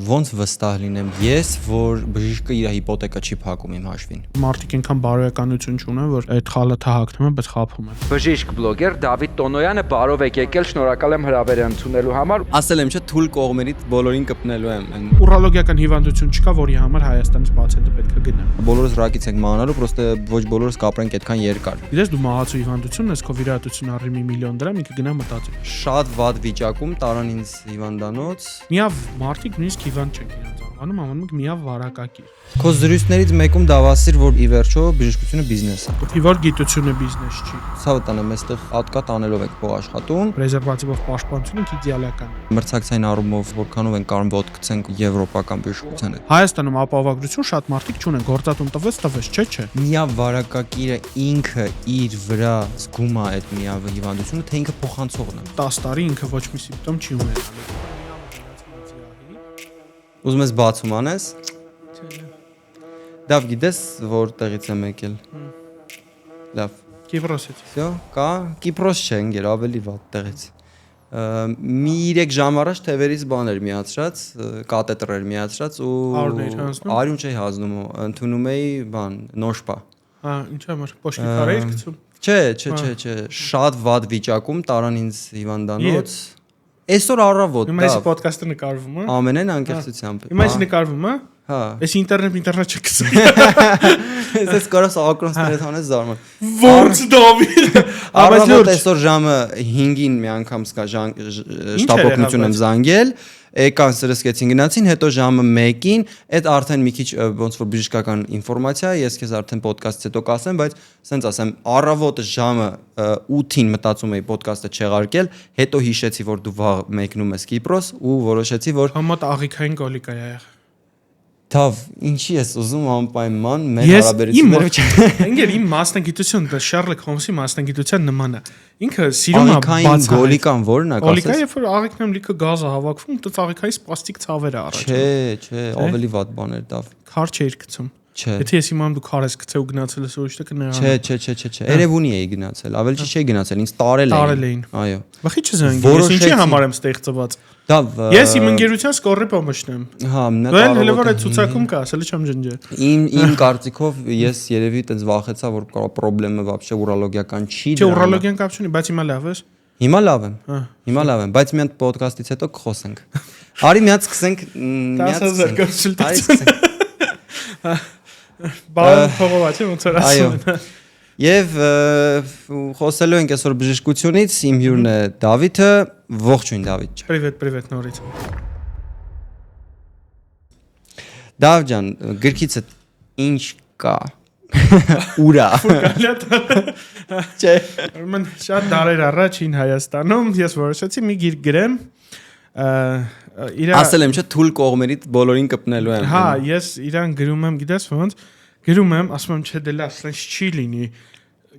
Ոնց վստահ լինեմ ես, որ բժիշկը իր հիպոթեկա չի փակում իմ հաշվին։ Մարդիկ այնքան բարոյականություն չունեն, որ այդ խալը թահակնում են, բայց խափում են։ Բժիշկ բլոգեր Դավիթ Տոնոյանը բարով եք եկել, շնորհակալ եմ հրավերը ընդունելու համար։ Ասել եմ, չէ, թույլ կողմերից բոլորին կպնելու եմ։ Ուրոլոգիական հիվանդություն չկա, որի համար Հայաստանից բացետը պետք է գնա։ Բոլորս ռակից ենք մանալու, պրոստը ոչ բոլորս կապրենք այդքան երկար։ Գիտես դու մահացու հիվանդություն ես, քո վիրահատություն առի 1 միլիոն դրամ, ինքը գնա մտածի։ Շատ վատ վիճակում տարան ինձ հիվանդանոց։ Միավ մարդիկ նույնիսկ հիվանդ չեն իրենց անվանում, անվանում են միավ վարակակիր։ Քո զրույցներից մեկում դավասիր, որ ի վերջո բժշկությունը բիզնես է։ Դի որ գիտությունը բիզնես չի։ Ցավը տանեմ, այստեղ ատկատ անելով եք փող աշխատում։ Պրեզերվատիվով պաշտպանությունը իդեալական է։ Մրցակցային առումով որքանով են կարող ոտ գցենք եվրոպական բժշկության հետ։ Հայաստանում ապահովագրություն շատ մարդիկ չունեն, գործատուն տվեց, չէ։ Միավ վարակակիրը ինքը իր վրա զգում է այդ միավ հիվանդությունը, թե ինքը փոխանցողն է։ 10 տարի ինքը ոչ մի սիմպտոմ չի ունենալու։ Ուզում ես բացում անես։ Դավ գիտես որտեղից եմ եկել։ Լավ։ Կիպրոսից։ Всё, կա Կիպրոս չէ, ընկեր, ավելի վատ տեղից։ Մի 3 ժամ առաջ թևերից բաներ միացրած, կաթետր էր միացրած ու արյուն չէի հանձնում, ընդունում էի բան, նոշպա։ Հա, ինչ համար պոշկի քարը էր գցում։ Չէ, շատ վատ վիճակում տարան ինձ հիվանդանոց։ Այսօր առավոտ։ Հիմա այս ոդկասթը նկարվում է։ Ամենայն անկեղծությամբ։ Հիմա այս նկարվում է։ Հա։ Այս ինտերնետ չկսի։ Ես կարաս ակրոնսները հանես զարման։ Ոնց Դավիթ։ Առավոտ այսօր ժամը 5-ին մի անգամ սկա շտապօգնություն եմ զանգել, եկան սրսկեցին գնացին, հետո ժամը 1-ին, այդ արդեն մի քիչ ոնց որ բժշկական ինֆորմացիա, ես քեզ արդեն ոդկասթից հետո կասեմ, բայց սենց ասեմ, առավոտը ժամը 8-ին մտածում էի ոդկասթը չեղարկել, հետո հիշեցի, որ դու վաղ մեկնում ես Կիպրոս ու որոշեցի, որ համոտ աղիքային գոլիկա է եղել։ Թավ, ինչի ես ուզում անպայման մեր հարաբերությունները չէ։ Ինգեր իմ մասնագիտությունը Շերլոկ Հոլմսի մասնագիտության նման է։ Ինքը սիրում է բացահայտ գոլիկան որն է, գոլիկա, երբ որ աղիքներում լիքը գազ է հավաքվում, դա աղիքային սպաստիկ ցավեր է առաջ։ Չէ, ավելի վատ բաներ տավ։ Քար չէր գցում։ Չէ։ Եթե ես իմամ դու քար ես գցել ու գնացել ես ուրիշ տեղ Չէ։ Երևանի էի գնացել, ավելի չի չէի գնացել, ինձ տարել էին։ Այո։ Բախի չզանգ, ես ինչի համար եմ ստեղծված։ Ես իմ ընկերության սկորի պոմոշն եմ։ Հա, Դու հələ որ այդ ցուցակում կա, ասել չեմ ջնջել։ Իմ կարծիքով ես երևի այդպես վախեցա, որ կարող պրոբլեմը вообще ուրոլոգիական չի։ Չէ, ուրոլոգիան կապ չունի, բայց հիմա լավ ես։ Հիմա լավ եմ, բայց մի հատ ոդկասթից հետո կխոսենք։ Արի մի հատ սկսենք, 10,000 կոնսուլտացիա։ Բան փողովա չէ ոնց որ ասում են։ Եվ խոսելու ենք այսօր բժշկությունից, իմ հյուրն է Դավիթը, ողջույն Դավիթ ջան։ Պրիվետ նորից։ Դավ ջան, գրքիցդ ինչ կա։ Ուրա։ Չէ։ Ուրեմն շատ դարեր առաջ ին Հայաստանում ես որոշեցի մի գիրք գրեմ։ Ասել եմ, չէ, թույլ կողմերից բոլորին կպնելու եմ։ Հա, ես իրան գրում եմ, գիտես ոնց, գրում եմ, ասում եմ, չէ, դե լավ, սրանց չի լինի։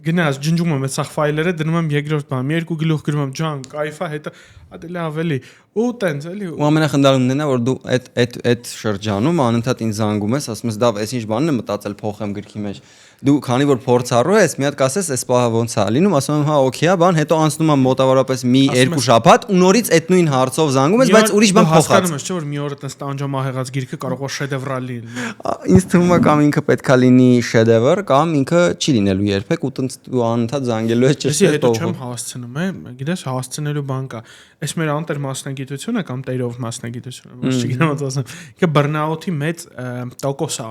Գնաս ջնջում եմ այդ սախ ֆայլերը, դնում եմ երկրորդ բան, 2 գլուխ գրում եմ, ջան, կայֆա, հետո ադելի ավելի։ Ու տենց էլի։ Ու ամենախնդալումն է, որ դու այդ շրջանում անընդհատ ինձ զանգում ես, ասում ես, դավ, այս ինչ բանն է մտածել փոխեմ գրքի մեջ։ Դու քանի որ փորձառու ես, մի հատ կասես, այս պահը ոնց է լինում, ասում եմ, հա, օքեյ է, բան, հետո անցնում եմ մոտավորապես մի 2 շաբաթ ու նորից այդ նույն հարցով զանգում ես, բայց ուրիշ բան փոխած։ Հասկանում ես, չէ՞ որ մի օր այդպես տանջամահեղած գիրքը կարող է շեդևրալ լինել։ Ինձ թվում է կամ ինքը պետքա լինի շեդևր, կամ ինքը չի լինելու երբեք ու դու անընդհատ զանգելու ես ճշտը։ Հետո չեմ հասցնում, գիտես, հասցնելու բան կա։ Այս մեր անտեր մասնագիտությունը կամ տերով մասնագիտությունը, ոչ չգիտեմ ոնց ասեմ։ Ինքը բռնաուտի մեծ տոկոս է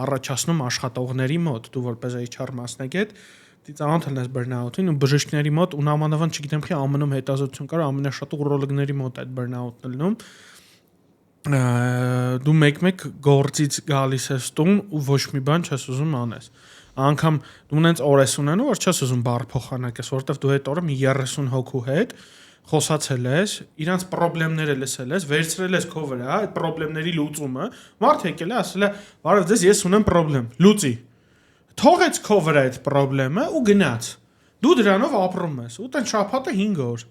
առաջացնում աշխատողների մոտ, դու որպես HR մասնագետ ծանոթ ես բռնաուտին ու բժիշկների մոտ ու նամանավան չգիտեմ թե ԱՄՆ-ում հետազոտություն կար ամենաշատ ուրոլոգների մոտ այդ բռնաուտն լինում դու մեկ-մեկ գործից գալիս ես տուն ու ոչ մի բան չես ուզում անես անգամ դու ունես օր ես ունենում որ չես ուզում բառ փոխանակես որովհետև դու այդ օրը մի 30 հոգու հետ խոսացել ես, իրանց խնդիրները լսել ես, վերցրել ես քո վրա, այդ խնդիրների լուծումը, մարդ եկել է, ասել է, «Բարև ձեզ, ես ունեմ խնդրեմ, լուծի»։ Թողեց քո վրա այդ խնդիրը ու գնաց։ Դու դրանով ապրում ես, ու տենց շաբաթը 5 օր։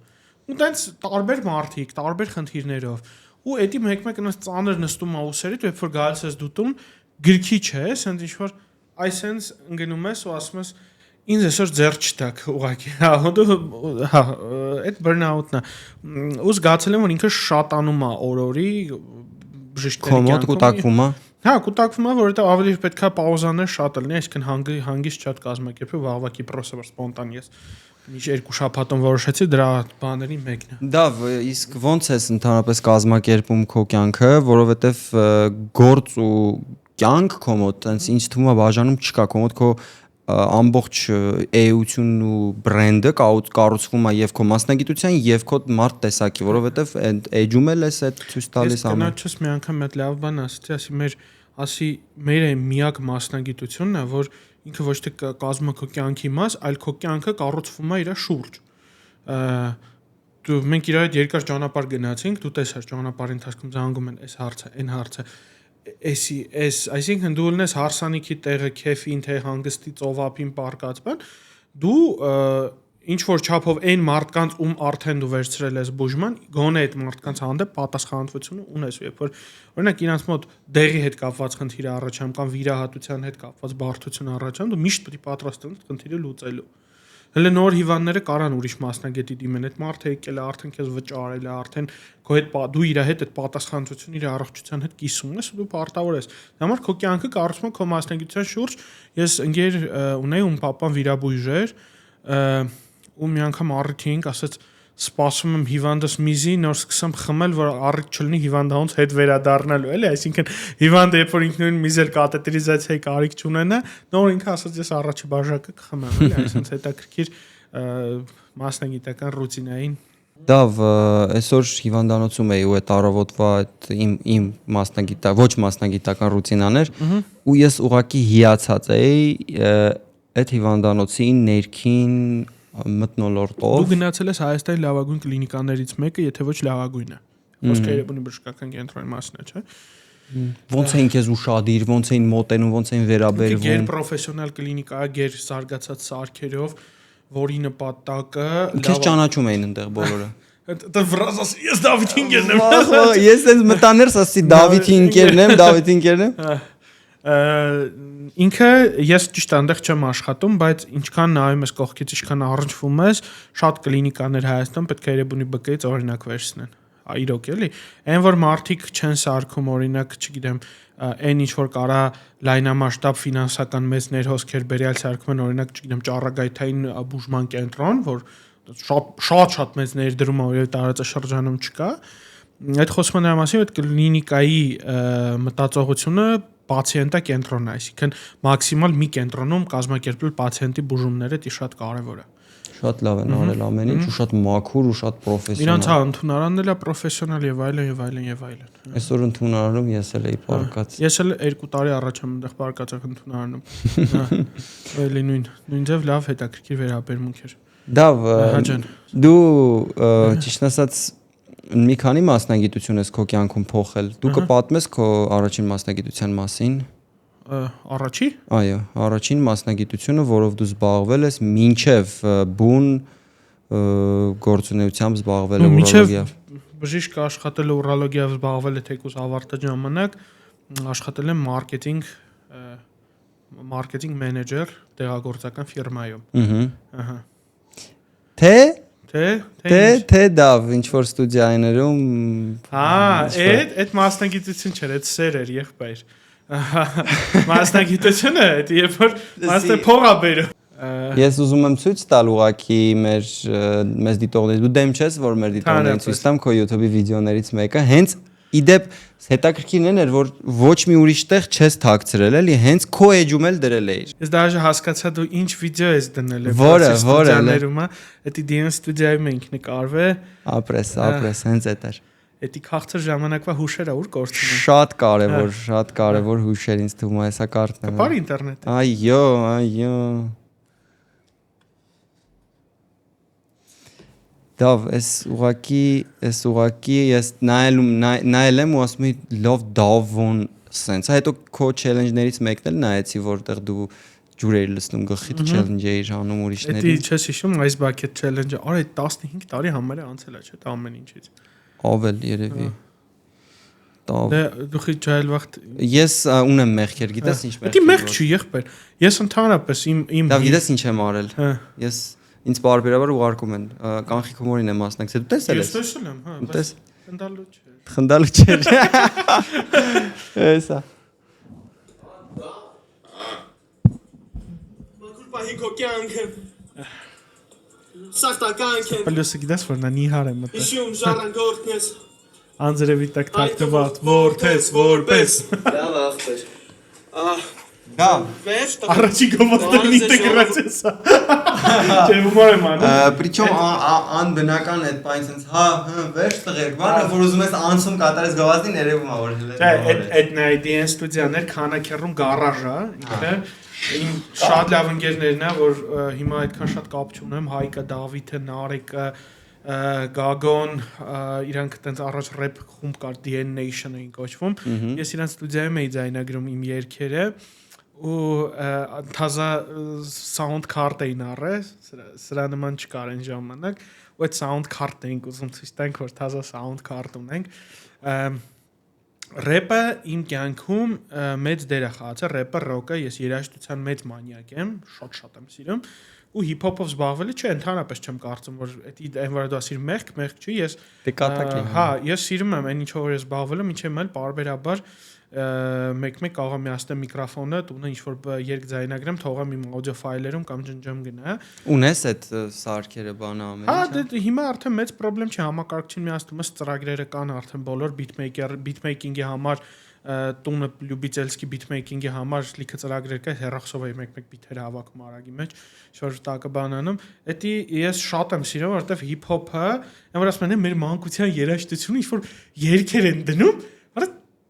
Ու տենց տարբեր մարդիկ, տարբեր խնդիրներով։ Ու էդի մեկ-մեկ այնպես ծանր նստում ա ուսերիդ, երբ որ գալիս ես դու տուն, գրքի չես, այնց ինչ որ այսենց ընկնում ես ու ասում ես ինձ այսօր ձեռ չտակ ուղղակի այդ բռնաուտն է ու զգացել եմ որ ինքը շատանում է օրորի բժիշկների Կոմոդ կուտակվում է։ Հա, կուտակվում է, որովհետեւ ավելի պետքա պաուզաներ շատ լինի, այսինքն հանգիստ շատ կազմակերպի վաղվա պրոսը որ սպոնտան ես միշտ 2 շաբաթում որոշեցի դրա բաների մեկն է։ Դա իսկ ո՞նց է ընդհանրապես կազմակերպում քո կյանքը, որովհետև գործ ու կյանք կոմոդ, այնց ինչ թվում է բաժանում չկա, կոմոդ քո ամբողջ էությունն ու բրենդը կառուցվում է եւ քո մասնագիտության եւ քո մարդ տեսակի, որովհետեւ էջում էլ էս այդ ցույց տալիս ամեն։ Ես կնոջս մի անգամ այդ լավ բան ասացի, մեր միակ մասնագիտությունն է, որ ինքը ոչ թե կազմում է քո կյանքի մաս, այլ քո կյանքը կառուցվում է իր շուրջ։ Մենք իրար հետ երկար ճանապարհ գնացինք, դու տեսար ճանապարհի ընթացքում զանգում են այս հարցը, այն հարցը։ Այսինքն դու ունես հարսանիքի տեղը, քեֆին, թե հանգստի ծովափին պարկած բան, դու ինչ որ չափով այն մարդկանց ում արդեն դու վերցրել ես բուժման, գոնե այդ մարդկանց հանդեպ պատասխանատվությունը ունես, երբ որ օրինակ իրանց մոտ դեղի հետ կապված խնդիր առաջանում կամ վիրահատության հետ կապված բարդություն առաջանում, դու միշտ պետք է պատրաստ ես խնդիրը լուծելու։ Հələ նոր հիվանդները կարան ուրիշ մասնագետի դիմեն, այդ մարդը եկել է, արդեն քեզ վճարել է, արդեն քո հետ դու իր հետ այդ պատասխանատվությունը իր առողջության հետ կիսում ես, դու պարտավոր ես։ Դա համար քո կյանքը կառուցվում է քո մասնագիտության շուրջ։ Ես ընկեր ունեի, ում papan վիրաբույժ էր, ու մի անգամ առիթ էինք, ասաց սպասում եմ հիվանդս միզի, նոր սկսեմ խմել, որ առիթ չլինի հիվանդանոց հետ վերադառնալու, էլի, այսինքն հիվանդը երբ որ ինքնուրույն միզել կաթետերիզացիայի կարիք չունենա, նոր ինքը ասաց ես առաջի բաժակը կխմեմ, էլի, այսինքն հետաքրքիր մասնագիտական ռուտինային։ Դա այսօր հիվանդանոցում էի ու այդ առավոտվա իմ ոչ մասնագիտական ռուտինաներ ու ես ուղղակի հիացած էի այդ հիվանդանոցի ներքին մթնոլորտով։ Դու գնացել ես Հայաստանի լավագույն կլինիկաներից մեկը, եթե ոչ լավագույնը։ Խոսքը Երևանի բժշկական կենտրոնի մասն է, չէ՞։ Ոնց էին քեզ ուշադիր, ոնց էին մոտենում, ոնց էին վերաբերվում։ Գեր պրոֆեսիոնալ կլինիկա, գեր զարգացած սարքերով, որի նպատակը քեզ ճանաչում էին այնտեղ բոլորը։ Դա վրազս ես Դավիթ Ինկերն եմ։ Ես այս մտաներս ասի Դավիթ Ինկերն եմ։ Ինքը ես ճիշտ այնտեղ չեմ աշխատում, բայց ինչքան նայում ես կողքից, ինչքան առնչվում ես, շատ կլինիկաներ Հայաստան պետք է Երևանի բկից օրինակ վերցնեն։ Իրոք էլի, այն որ մարդիկ չեն սարքում օրինակ, չգիտեմ, այն ինչ որ կարա լայնամասշտաբ ֆինանսական մեծ ներհոսքեր բերյալ սարքում են օրինակ, չգիտեմ, ճառագայթային բուժման կենտրոն, որ շատ մեծ ներդրում է տարածաշրջանում չկա։ Այդ խոսքը նրա մասին, այդ կլինիկայի մտածողությունը պացիենտա կենտրոնն է, այսինքն մաքսիմալ մի կենտրոնում կազմակերպել պացիենտի բուժումները դա շատ կարևոր է։ Շատ լավ են արել ամեն ինչ ու շատ մաքուր ու շատ պրոֆեսիոնալ։ Իրանց հա ընդունարանն էլ է պրոֆեսիոնալ եւ այլն եւ այլն եւ այլն։ Այսօր ընդունարանում ես էլ էի պարկած։ Ես էլ 2 տարի առաջ եմ այնտեղ պարկած եք ընդունարանում։ Էլի նույն ձև լավ հետաքրքիր վերաբերմունք էր։ Դավ դու ճիշտ ասած մի քանի մասնագիտություն ես քո կյանքում փոխել։ Դու կպատմես քո առաջին մասնագիտության մասին։ Առաջի։ Այո, առաջին մասնագիտությունը, որով դու զբաղվել ես, մինչև բուն գործունեությամբ զբաղվել ուրոլոգիայով։ Բժիշկ աշխատել ուրոլոգիայով զբաղվել է թեկուզ ավարտած ժամանակ, աշխատել եմ մարքեթինգ մենեջեր տեղագործական ֆիրմայում։ Ահա։ Թե դավ ինչ որ ստուդիաներում։ Այդ մասնագիտություն չէր, այդ սեր էր եղբայր։ Մասնագիտությունը այդ երբ որ մասը փողա բերում։ Ես ուզում եմ ցույց տալ ուղակի մեզ դիտողներին։ Դու դեմ չես, որ մեր դիտողներին ցույց տամ քո YouTube-ի վիդեոներից մեկը, հենց իդեպ հետաքրքիրն էր, որ ոչ մի ուրիշ տեղ չես թաքցրել, էլի, հենց քո էջում էլ դրել էիր։ Ես դաժե հասկացա դու ինչ վիդեո ես դնել ես։ Որը դա դին ստուդիայում ենք նկարվել։ Ապրես, հենց այդ էր։ Էդի քաղցր ժամանակվա հուշերը ուր կորցնում են։ Շատ կարևոր հուշեր ինձ թվում է հեսա կարտն է։ Կապար ինտերնետ։ Այո։ Դավ, ես ուղակի ես նայել եմ ու ասում եմ լավ դավոն սենց։ Հետո քո չելենջներից մեկն էլ նայեցի, որտեղ դու ջուր էիր լցնում գլխիդ չելենջ էիր անում ուրիշներին։ Էդի չես հիշում այս bucket challenge-ը, արա 15 տարի համարը անցել է, չէ՞, դա ամեն ինչից։ Ավել երևի։ Դու խի ջայլ վաղտ ես ունեմ մեղքեր, գիտես ինչ մեղքեր։ Դա մեղք չի եղբայր։ Ես ընդհանրապես իմ Դա գիտես ինչ եմ արել։ Ես ինձ բարբերաբար ուղարկում են կանխիկ հումորին եմ մասնակցել։ Դու տեսել ես։ Ես տեսել եմ, հա։ Խնդալու չէր։ Էսա։ Մակուր քո կյանքը։ Սախտականք են։ Պլյուսը գիտես որ նա նիհար է մտել։ Իշում ժառանգորդն ես։ Անձրևի տակ թաքնված որպես որպես։ Լավ ախպեր։ Գա։ Վերջ Առաջի գովաստել ինտեգրացիա։ Չէ, հումոր եմ անում։ Причем անբնական այդ բանը sense հա, վերջ տղերք, բանը որ ուզում ես անցում կատարես գովազդին երևում է որ հենց։ Չէ, այդ նայդիեն ստուդիաներ քանակերում գարաժ է, ինքը իմ շատ լավ ընկերներն է, որ հիմա այդքան շատ կապ չունեմ, Հայկը, Դավիթը, Նարեկը, Գագոն, իրանք տենց առաջ ռեփ խումբ կար DN Nation էին կոչվում։ Ես իրանք ստուդիայում էի ձայնագրում իմ երգերը ու թազա sound card էին առել, սրա նման չկար այն ժամանակ, ու այդ sound card-ն էինք ուզում ցույց տանք, որ թազա sound card ունենք։ Ռեփը իմ կյանքում մեծ դեր է խաղացել, ռեփը, ռոկը, ես երաժշտության մեծ մանյակ եմ, շատ եմ սիրում, ու հիփ-հոփով զբաղվելը չէ, ընդհանրապես չեմ կարծում, որ այն որ դու ասիր մեղք չի, ես հա, ես սիրում եմ այն ինչով որ ես զբաղվել եմ, ինչեւ էլ պարբերաբար մեկ-մեկ կարող եմ միացնել միկրոֆոնը, տունը ինչ-որ երգ ձայնագրեմ, թողեմ իմ օդիո ֆայլերում կամ ջնջեմ գնա։ Ունես այդ սարքերը բանը ամեն ինչ։ Հա, դե հիմա արդեն մեծ խնդրեմ չի, համակարգչին միացնում ես ծրագրերը կան արդեն բոլոր beatmaking-ի համար տունը Լյուբիցելսկի beatmaking-ի համար լիքը ծրագրեր կա, հեռախոսով էի մեկ-մեկ բիթերը հավաքում արագի մեջ, շոր տակը բանանում։ Էդի ես շատ եմ սիրում, որովհետև հիփ-հոփը, այն որ ասում են մեր մանկության երաժշտությունը ինչ որ երգեր են դնում,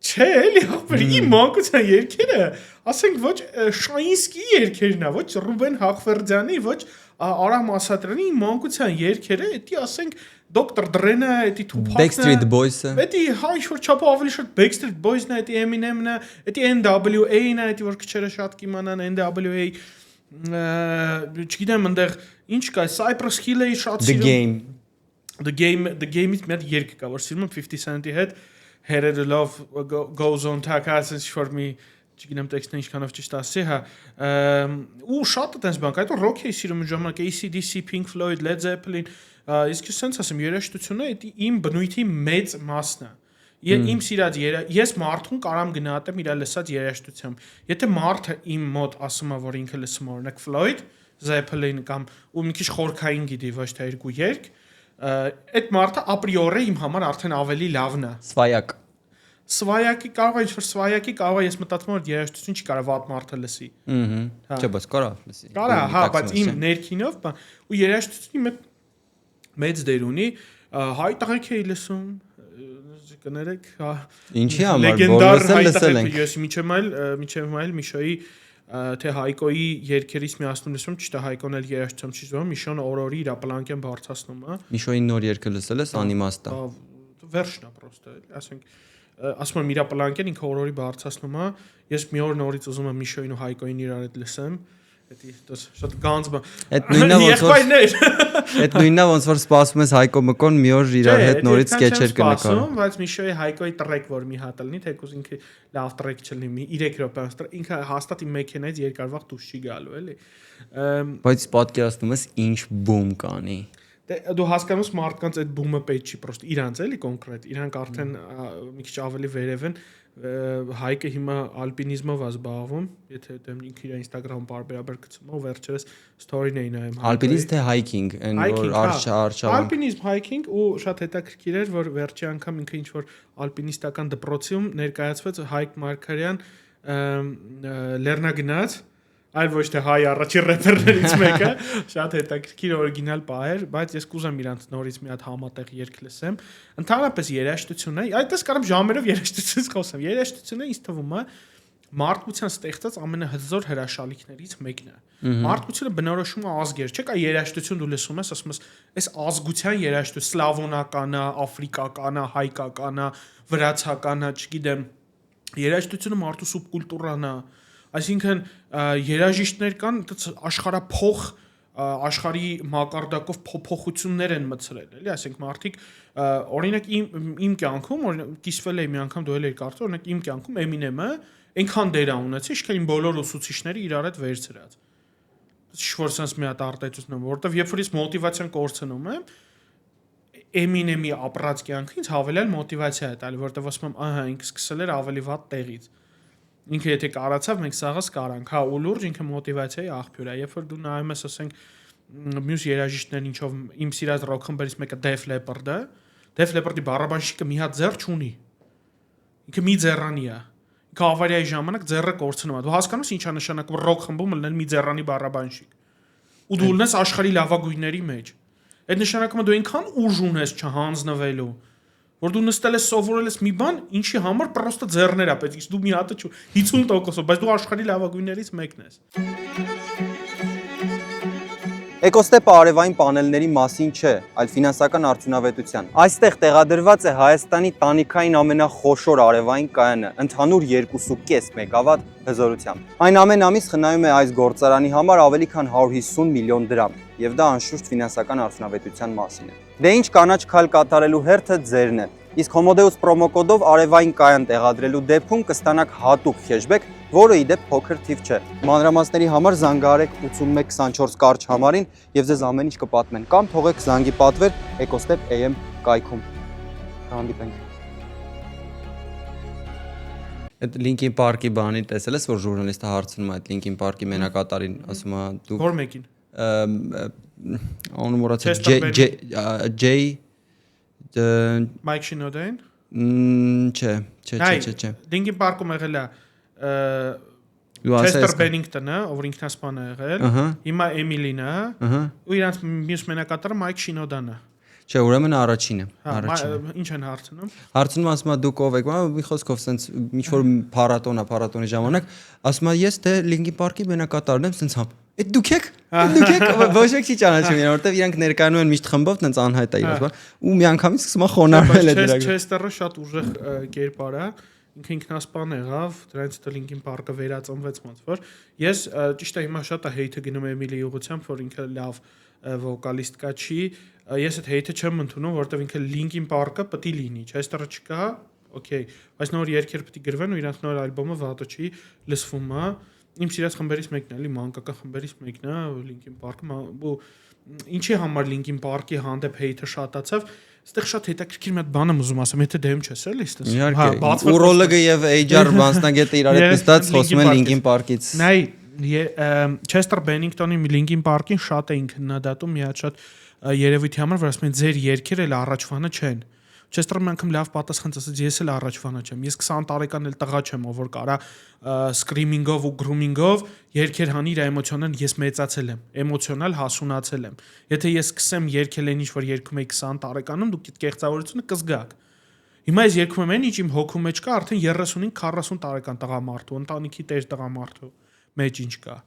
չէ, էլի ախպեր, իմ մանկության երգերը, ասենք ոչ Շայինսկի երգերն է, ոչ Ռուբեն Հախվերդյանի, ոչ Արամ Ասատրյանի մանկության երգերը, էդի ասենք Dr. Dre-ն է, էդի Tupac-ն է, Backstreet Boys-ը։ Էդի հա ինչ որ չափով ավելի շատ Backstreet Boys-ն է, էդի Eminem-ն է, էդի NWA-ն է, էդի որ քչերը շատ կիմանան NWA, չգիտեմ այնտեղ ինչ կա, Cypress Hill-ի շատ սիրում։ The Game-ից մի հատ երգ կա, որ սիրում եմ 50 Cent-ի հետ Headed Love goes on takasից for me չգիտեմ տեքստը ինչքանով ճիշտ ասի, հա ու շատ այդպես բան, այդ ռոք էի սիրում ժամանակ AC/DC, Pink Floyd, Led Zeppelin, իսկ sense ասեմ, երաժշտությունը դա իմ բնույթի մեծ մասն է։ Իմ սիրած ես մարդուն կարամ գնահատեմ իր լսած երաժշտությամբ։ Եթե մարդը իմ մոտ ասում է, որ ինքը լսում է օրինակ Floyd, Zeppelin կամ ու մի քիչ խորքային գիտի ոչ թե երկու երգ, այդ մարդը ապրիորի իմ համար արդեն ավելի լավն է։ Սվայակի կարող է ինչ-որ սվայակի կարող է ես մտածում որ երաժշտություն չի կարող վատ մարդը լսի։ Չէ, բայց կարող լսի։ Կարա, հա, բայց իմ ներքինով ու երաժշտությունը մեծ դեր ունի, հայ տղեկ էի լսում, կներեք, հա։ Ինչի համար, որ լսել ենք։ Ես միջև այլ Միշոյի թե Հայկոյի երգերից միացնում լսում, ճիշտ է Հայկոն էլ երաժշտությամբ չի զբաղվում, Միշոն օրորի իր պլանկեն բարձրացնում է։ Միշոյի նոր երգը լսել ես անիմաստ է։ Վերջն է պրոստը, ասենք ասում եմ իր պլանկեն ինքը օրորի բարձրացնում է, ես մի օր նորից ուզում եմ Միշոյին ու Հայկոյին իրար հետ լսեմ, դա շատ գանձ բան։ Այդ նույնն ոնց որ սպասում ես Հայկո Մկոն մի օր իրար հետ նորից սկեչեր կնկարի։ Բայց Միշոյի Հայկոյի տրեք որ մի հատ լինի, թեկուզ ինքը լավ տրեք չլինի, 3 րոպե ինքը հաստատ իմ մեքենայից երկարվաղ դուրս չի գալու, էլի։ Բայց պատկերացնում ես ինչ բում կանի։ Դու հասկանում ես մարդկանց այդ բումը պետք չի, պրոստը իրանց էլի կոնկրետ, իրանք արդեն մի քիչ ավելի վերև են, Հայկը հիմա ալպինիզմով է զբաղվում, եթե դեմ ինքը իր Instagram բարբերաբար գցում է, վերջերս story-ն էի նայում։ Ալպինիզմ թե hiking, այն որ արշավանք։ Ալպինիզմ, hiking ու շատ հետաքրքիր էր, որ վերջի անգամ ինքը ինչ որ ալպինիստական դպրոցում ներկայացվեց Հայկ Մարկարյան լեռնագնաց, այլ ոչ թե հայ առաջի рэպերներից մեկը, շատ հետաքրքիր օրիգինալ բա էր, բայց ես կուզեմ իրանց նորից մի հատ համատեղ երգ լսեմ։ Ընդհանրապես երաժշտությունը, այդպես կարամ ժամերով երաժշտությունից խոսեմ։ Երաժշտությունը ինձ թվում է մարդկության ստեղծած ամենահզոր հրաշալիքներից մեկն է։ Մարդկությունը բնորոշում է ազգեր, չէ՞ կա երաժշտություն դու լսում ես, ասում ես, այս ազգության երաժշտություն սլավոնական է, աֆրիկական է, հայկական է, վրացական է, չգիտեմ, երաժշտությունը մարդու սուբկուլտուրան է։ Այսինքն երաժիշտներ կան աշխարհափոխ աշխարհի մակարդակով փոփոխություններ են մտցրել, էլի, ասենք մարդիկ օրինակ իմ կյանքում օրինակ կիսվել էի մի անգամ դու էլ էի կարծում, օրինակ իմ կյանքում Eminem-ը այնքան դեր ունեցի, ինչքան իմ բոլոր ուսուցիչները իրար հետ վերցրած։ Ինչ որ sense մի հատ արտահայտություն, որովհետև երբ որ ես մոտիվացիան կորցնում եմ, Eminem-ի ապրած կյանքը ինձ հավելել մոտիվացիա է տալի, որտեղ ասում եմ, ահա, ինքը սկսել էր ավելի վատ տեղից։ Ինքը եթե կարացավ, մենք սաղս կարանք, հա, ու լուրջ ինքը մոտիվացիայի աղբյուր է։ Երբ որ դու նայում ես, ասենք, մյուս երաժիշտներին, ինչով իմ սիրած ռոք խմբերից մեկը Def Leppard-ը, Def Leppard-ի բառաբանշիկը մի հատ ձեռ չունի։ Ինքը մի ձեռանի է։ Ինքը ավարիայի ժամանակ ձեռը կորցնում է։ Դու հասկանու՞ս ինչ է նշանակում ռոք խմբում լինել մի ձեռանի բառաբանշիկ։ Ու դու ունես աշխարհի լավագույնների մեջ։ Այդ նշանակում է դու այնքան ուժ ունես չհանձնվելու, որ դու նստել ես սովորել ես մի բան, ինչի համար պրոստը ձեռներ է պետք, դու մի հատը 50%-ով, բայց դու աշխարհի լավագույններից մեկն ես։ Էկոստեպը արևային պանելների մասին չէ, այլ ֆինանսական արդյունավետության։ Այստեղ տեղադրված է Հայաստանի տանիքային ամենախոշոր արևային կայանը, ընդհանուր 2.5 մեգավատ հզորությամբ։ Այն ամեն ամիս խնայում է այս գործարանի համար ավելի քան 150 միլիոն դրամ, եւ դա անշուշտ ֆինանսական արդյունավետության մասին է։ Դե ինչ կանաչ քայլ կատարելու հերթը ձերն է։ Իսկ Homodeus պրոմոկոդով արևային կայան տեղադրելու դեպքում կստանաք հատուկ քեշբեք, որը ի դեպ փոքր թիվ չէ։ Մանրամասների համար զանգահարեք 8124 կարճ համարին եւ ձեզ ամեն ինչ կպատմեն կամ թողեք զանգի պատվեր Ecostep AM կայքում։ Հանդիպենք։ Այդ Linkin Park-ի բանի տեսել ես, որ ժուրնալիստը հարցնում է այդ Linkin Park-ի մենակատարին, ասում է դու Որ մեկին։ Անունը մոռացա J Mike Shinoda-ին։ Չէ։ Linkin Park-ում եղել է Chester Bennington-ը, ով ինքնասպան է եղել, հիմա Emily-ն է, ու իրանց մյուս մենակատարը Mike Shinoda-ն է։ Չէ, ուրեմն առաջինը։ Ինչ են հարցնում։ Հարցնում ասում է դուք ով եք, մի խոսքով սենց ինչ որ փառատոնի ժամանակ, ասում է ես թե Linkin Park-ի մենակատարն եմ, սենց հա։ Այդ դուք եք ոչ եք չի ճանաչում իրեն, որտեվ իրանք ներկայանում են միշտ խմբով, տենց անհայտ է իրաց, բան, ու միանգամից սկսում է խոնարհվել է դրա։ Chester-ը շատ ուժեղ կերպար է, ինքը ինքնասպան եղավ, դրանից հետո Linkin Park-ը վերածնվեց ոնց որ։ Ես ճիշտ է հիմա շատ է հեյթը գնում Emily-ի ուղղությամբ, որ ինքը լավ վոկալիստ կա չի, ես այդ հեյթը չեմ ընդունում, որտեվ ինքը Linkin Park-ը պետք է լինի, Chester-ը չկա, օքեյ, բայց նոր երգեր պետք է գրվեն ու իրանք նոր ալբոմը վատը չի լսվում է։ Իմ սիրած խմբերից մեկն է, էլի մանկական խմբերից մեկն է, Linkin Park-ը, ու ինչի համար Linkin Park-ի հանդեպ հեյթը շատացավ, այստեղ շատ հետաքրքիր մի հատ բան եմ ուզում ասեմ, եթե դեմ չես, էլի, ստես։ Իհարկե, Urologue եւ HR մասնագետը իրար հետ նստած խոսում են Linkin Park-ից։ Նայ, Chester Bennington-ի Linkin Park-ին շատ էին քննադատում մի հատ շատ երևույթի համար, որ ասում են ձեր երգերը էլ առաջվանը չեն։ Chester-ը անգամ լավ պատասխան ասաց, ես էլ առաջվանը չեմ։ Ես 20 տարեկան էլ տղա չեմ, ով որ կարա screaming-ով ու grooming-ով երգեր հանի իր էմոցիոնալ ես մեծացել եմ, էմոցիոնալ հասունացել եմ։ Եթե ես սկսեմ երգել այն ինչ որ երգում եի 20 տարեկանում, դուք այդ կեղծավորությունը կզգաք։ Հիմա ես երգում եմ այն ինչ իմ հոգու մեջ կա արդեն 35-40 տարեկան տղամարդու, ընտանիքի տեր տղամարդու մեջ ինչ կա։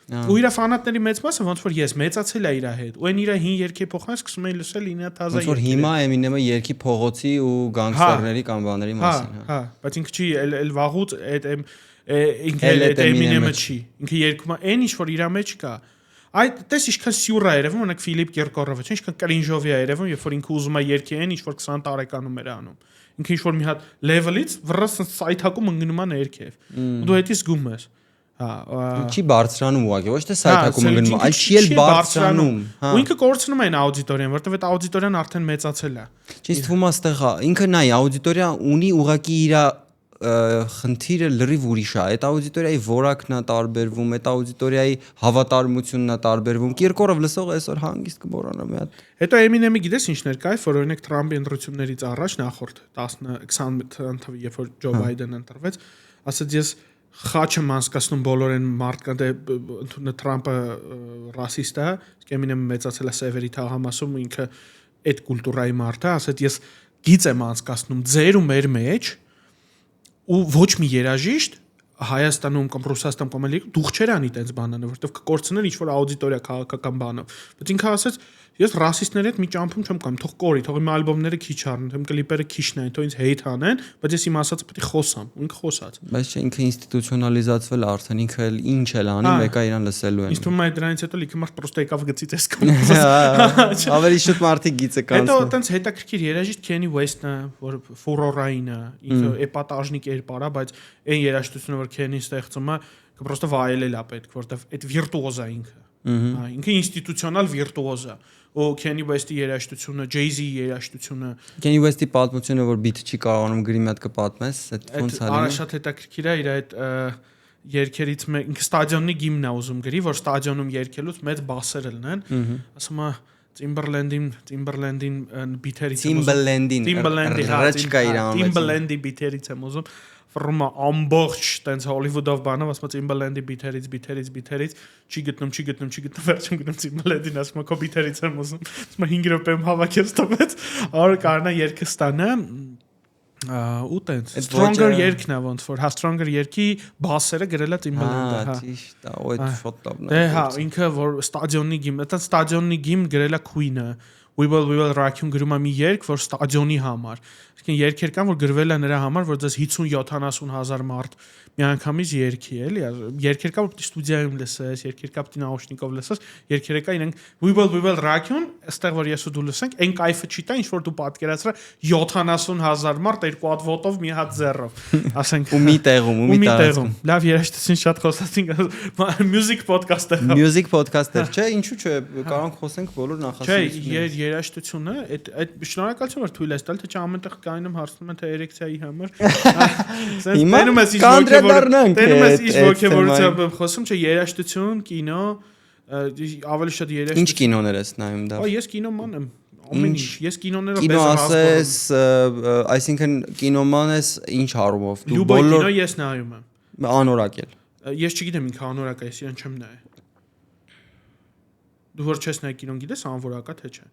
Ու իր ֆանատների մեծ մասը ոնց որ ես մեծացել է իր հետ, ու այն իր հին երգի փոխանց սկսում են լսել ինա թազա երգեր։ Ոնց որ հիմա Eminem-ը երգի փողոցի ու գանգստերների կամ բաների մասին, հա, բայց ինքը չի էլ վաղուց այդ ինքը այդ Eminem-ը չի։ Ինքը երգում է այն ինչ որ իր մեջ կա։ Այդ տես ինչքան սյուր է երևում, օրինակ Ֆիլիպ Կիրկորովը, չէ՞, ինչքան կրինժովի է երևում, երբ որ ինքը ուզում է երգի այն ինչ որ 20 տարեկանում էր անում։ Ինքը ինչ որ մի հատ level-ից վրաս սայթակում ընկնում է ներքև։ Ու դու հետից զգում ես։ Չի բարձրանում ուղղակի, ոչ թե սայթակում ընկնում, այլ չի էլ բարձրանում։ Ու ինքը կորցնում է այն աուդիտորիան, որտեվ այդ աուդիտորիան արդեն մեծացել է։ Չի թվում է այստեղ ինքը նայ աուդիտորիա ունի ուղղակի իր խնդիրը լրիվ ուրիշ է։ Այդ աուդիտորիայի որակն է տարբերվում, այդ աուդիտորիայի հավատարմությունն է տարբերվում։ Կիրկորով լսող այսօր հանգիստ կմոռանա մի հատ։ Հետո Eminem-ի գիտես ինչն էր կայֆ, որ օրինակ Թրամփի ընտրություններից առաջ նախորդ 10-20 թվականի, երբ որ Ջո Բայդենը ընտրվեց, ասաց ես խաչ եմ անցկացնում բոլոր այն մարդկանց ընդունը Թրամփը ռասիստ է, իսկ Eminem-ը մեծացել է սևերի թաղամասում ու ինքը այդ կուլտուրայի մարդ է, ասաց ես գիծ եմ անցկացնում ձեր ու մեր մեջ ու ոչ մի երաժիշտ Հայաստանում կամ Ռուսաստանում կամ այլ դուխ չեր անի տենց բանանը, որովհետև կկորցներ ինչ որ աուդիտորիա քաղաքական բանով։ Բայց ինքը ասաց ես ռասիստների հետ մի ճամփում չեմ կամ թող կորի, թող իմ ալբոմները քիչ առնեն, թող իմ կլիպերը քիչ նայեն, թող ինձ հեյթ անեն, բայց ես իմ ասածը պետք է խոսամ, ու ինքը խոսաց։ Բայց չէ, ինքը ինստիտուցիոնալիզացվել է արդեն, ինքը էլ ինչ էլ անի, մեկը իրան լսելու են։ Ինձ թվում է դրանից հետո լիքը մարդ պրոստը եկավ գծից էս կամ։ Ավելի շուտ մարդիկ գիծը կանցնեն։ Հետո տենց հետաքրքիր երաժիշտ Քենի Ուեսթը, որ ֆուրորային է, ինքը էպատաժնի կերպար է, բայց այն երաժշտությունը որ Քենին ստեղծում է, պրոստը վայելել է պետք, որովհետև այդ վիրտուոզ է ինքը։ Ինքը ինստիտուցիոնալ վիրտուոզ է։ ու Kanye West-ի երաժշտությունը, Jay-Z-ի երաժշտությունը։ Kanye West-ի պատմությունը, որ beat չի կարողանում գրի մի հատ կպատմես, այդ ոնց է լինում։ Շատ հետաքրքիր է իր այդ երգերից ինքը ստադիոնի գիմն է ուզում գրի, որ ստադիոնում երգելուց մեծ բասերը լինեն։ Ասում է Timberland-ին բիթերից Timberland-ի բիթերից եմ ուզում ֆռմա ամբողջ տենց Հոլիվուդով բանով ասում Timberland-ի բիթերից չի գտնում վերջում գտնում Timberland-ին ասում քո բիթերից եմ ուզում ասում 5 րոպեում հավաքեց տվեց որ կարողանա երգը ստանա ու տենց Stronger երգն է ոնց որ Stronger երգի բասերը գրել է Timberland-ը ճիշտ է ու այդ շատ լավն է դե հա ինքը որ ստադիոնի գիմ այդտեղ ստադիոնի գիմ գրել է Queen-ը We will rock-ում գրում է մի երգ, որ ստադիոնի համար։ Այսինքն երգեր կան, որ գրվել է նրա համար, որ դες 50-70 հազար մարդ միանգամից երգի, էլի։ Երգեր կա, որ պիտի ստուդիայում լսես, երգեր կա, պիտի նաուշնիկով լսես, երգերը կա իրենք We will rock-ում, այստեղ որ ես ու դու լսենք, այն կայֆը չի տա, ինչ որ դու պատկերացրա 70,000 մարդ երկու հատ ոտով մի հատ ձեռով, ասենք։ Ու մի տեղում։ Լավ երաժշտություն շատ խոսացինք, music podcast-ը։ Music podcast-ը, չէ, ինչու՞ չէ, կարող խոսենք բոլոր նախասիրություններից։ Չէ, երաժշտությունը, այդ շնորհակալություն որ թույլ ես տալ, թե ամենտեղ կայնում հարցնում են թե էրեկցիայի համար։ Հիմա տենում ես ինչ ոգևորությամբ եմ խոսում, չէ, երաժշտություն, կինո, ավելի շատ երաժշտություն։ Ինչ կինոներ ես նայում դա։ Ես կինոման եմ, ամեն ինչ, ես կինոները կինո ասես, այսինքն կինոման ես ինչ հարումով։ Դու բոլոր կինո ես նայում եմ։ Անորակ էլ։ Ես չգիտեմ ինքը անորակ է, ես իրեն չեմ նայել։ Դու որ չես նայ կինոն գիտես անորակա թե չէ։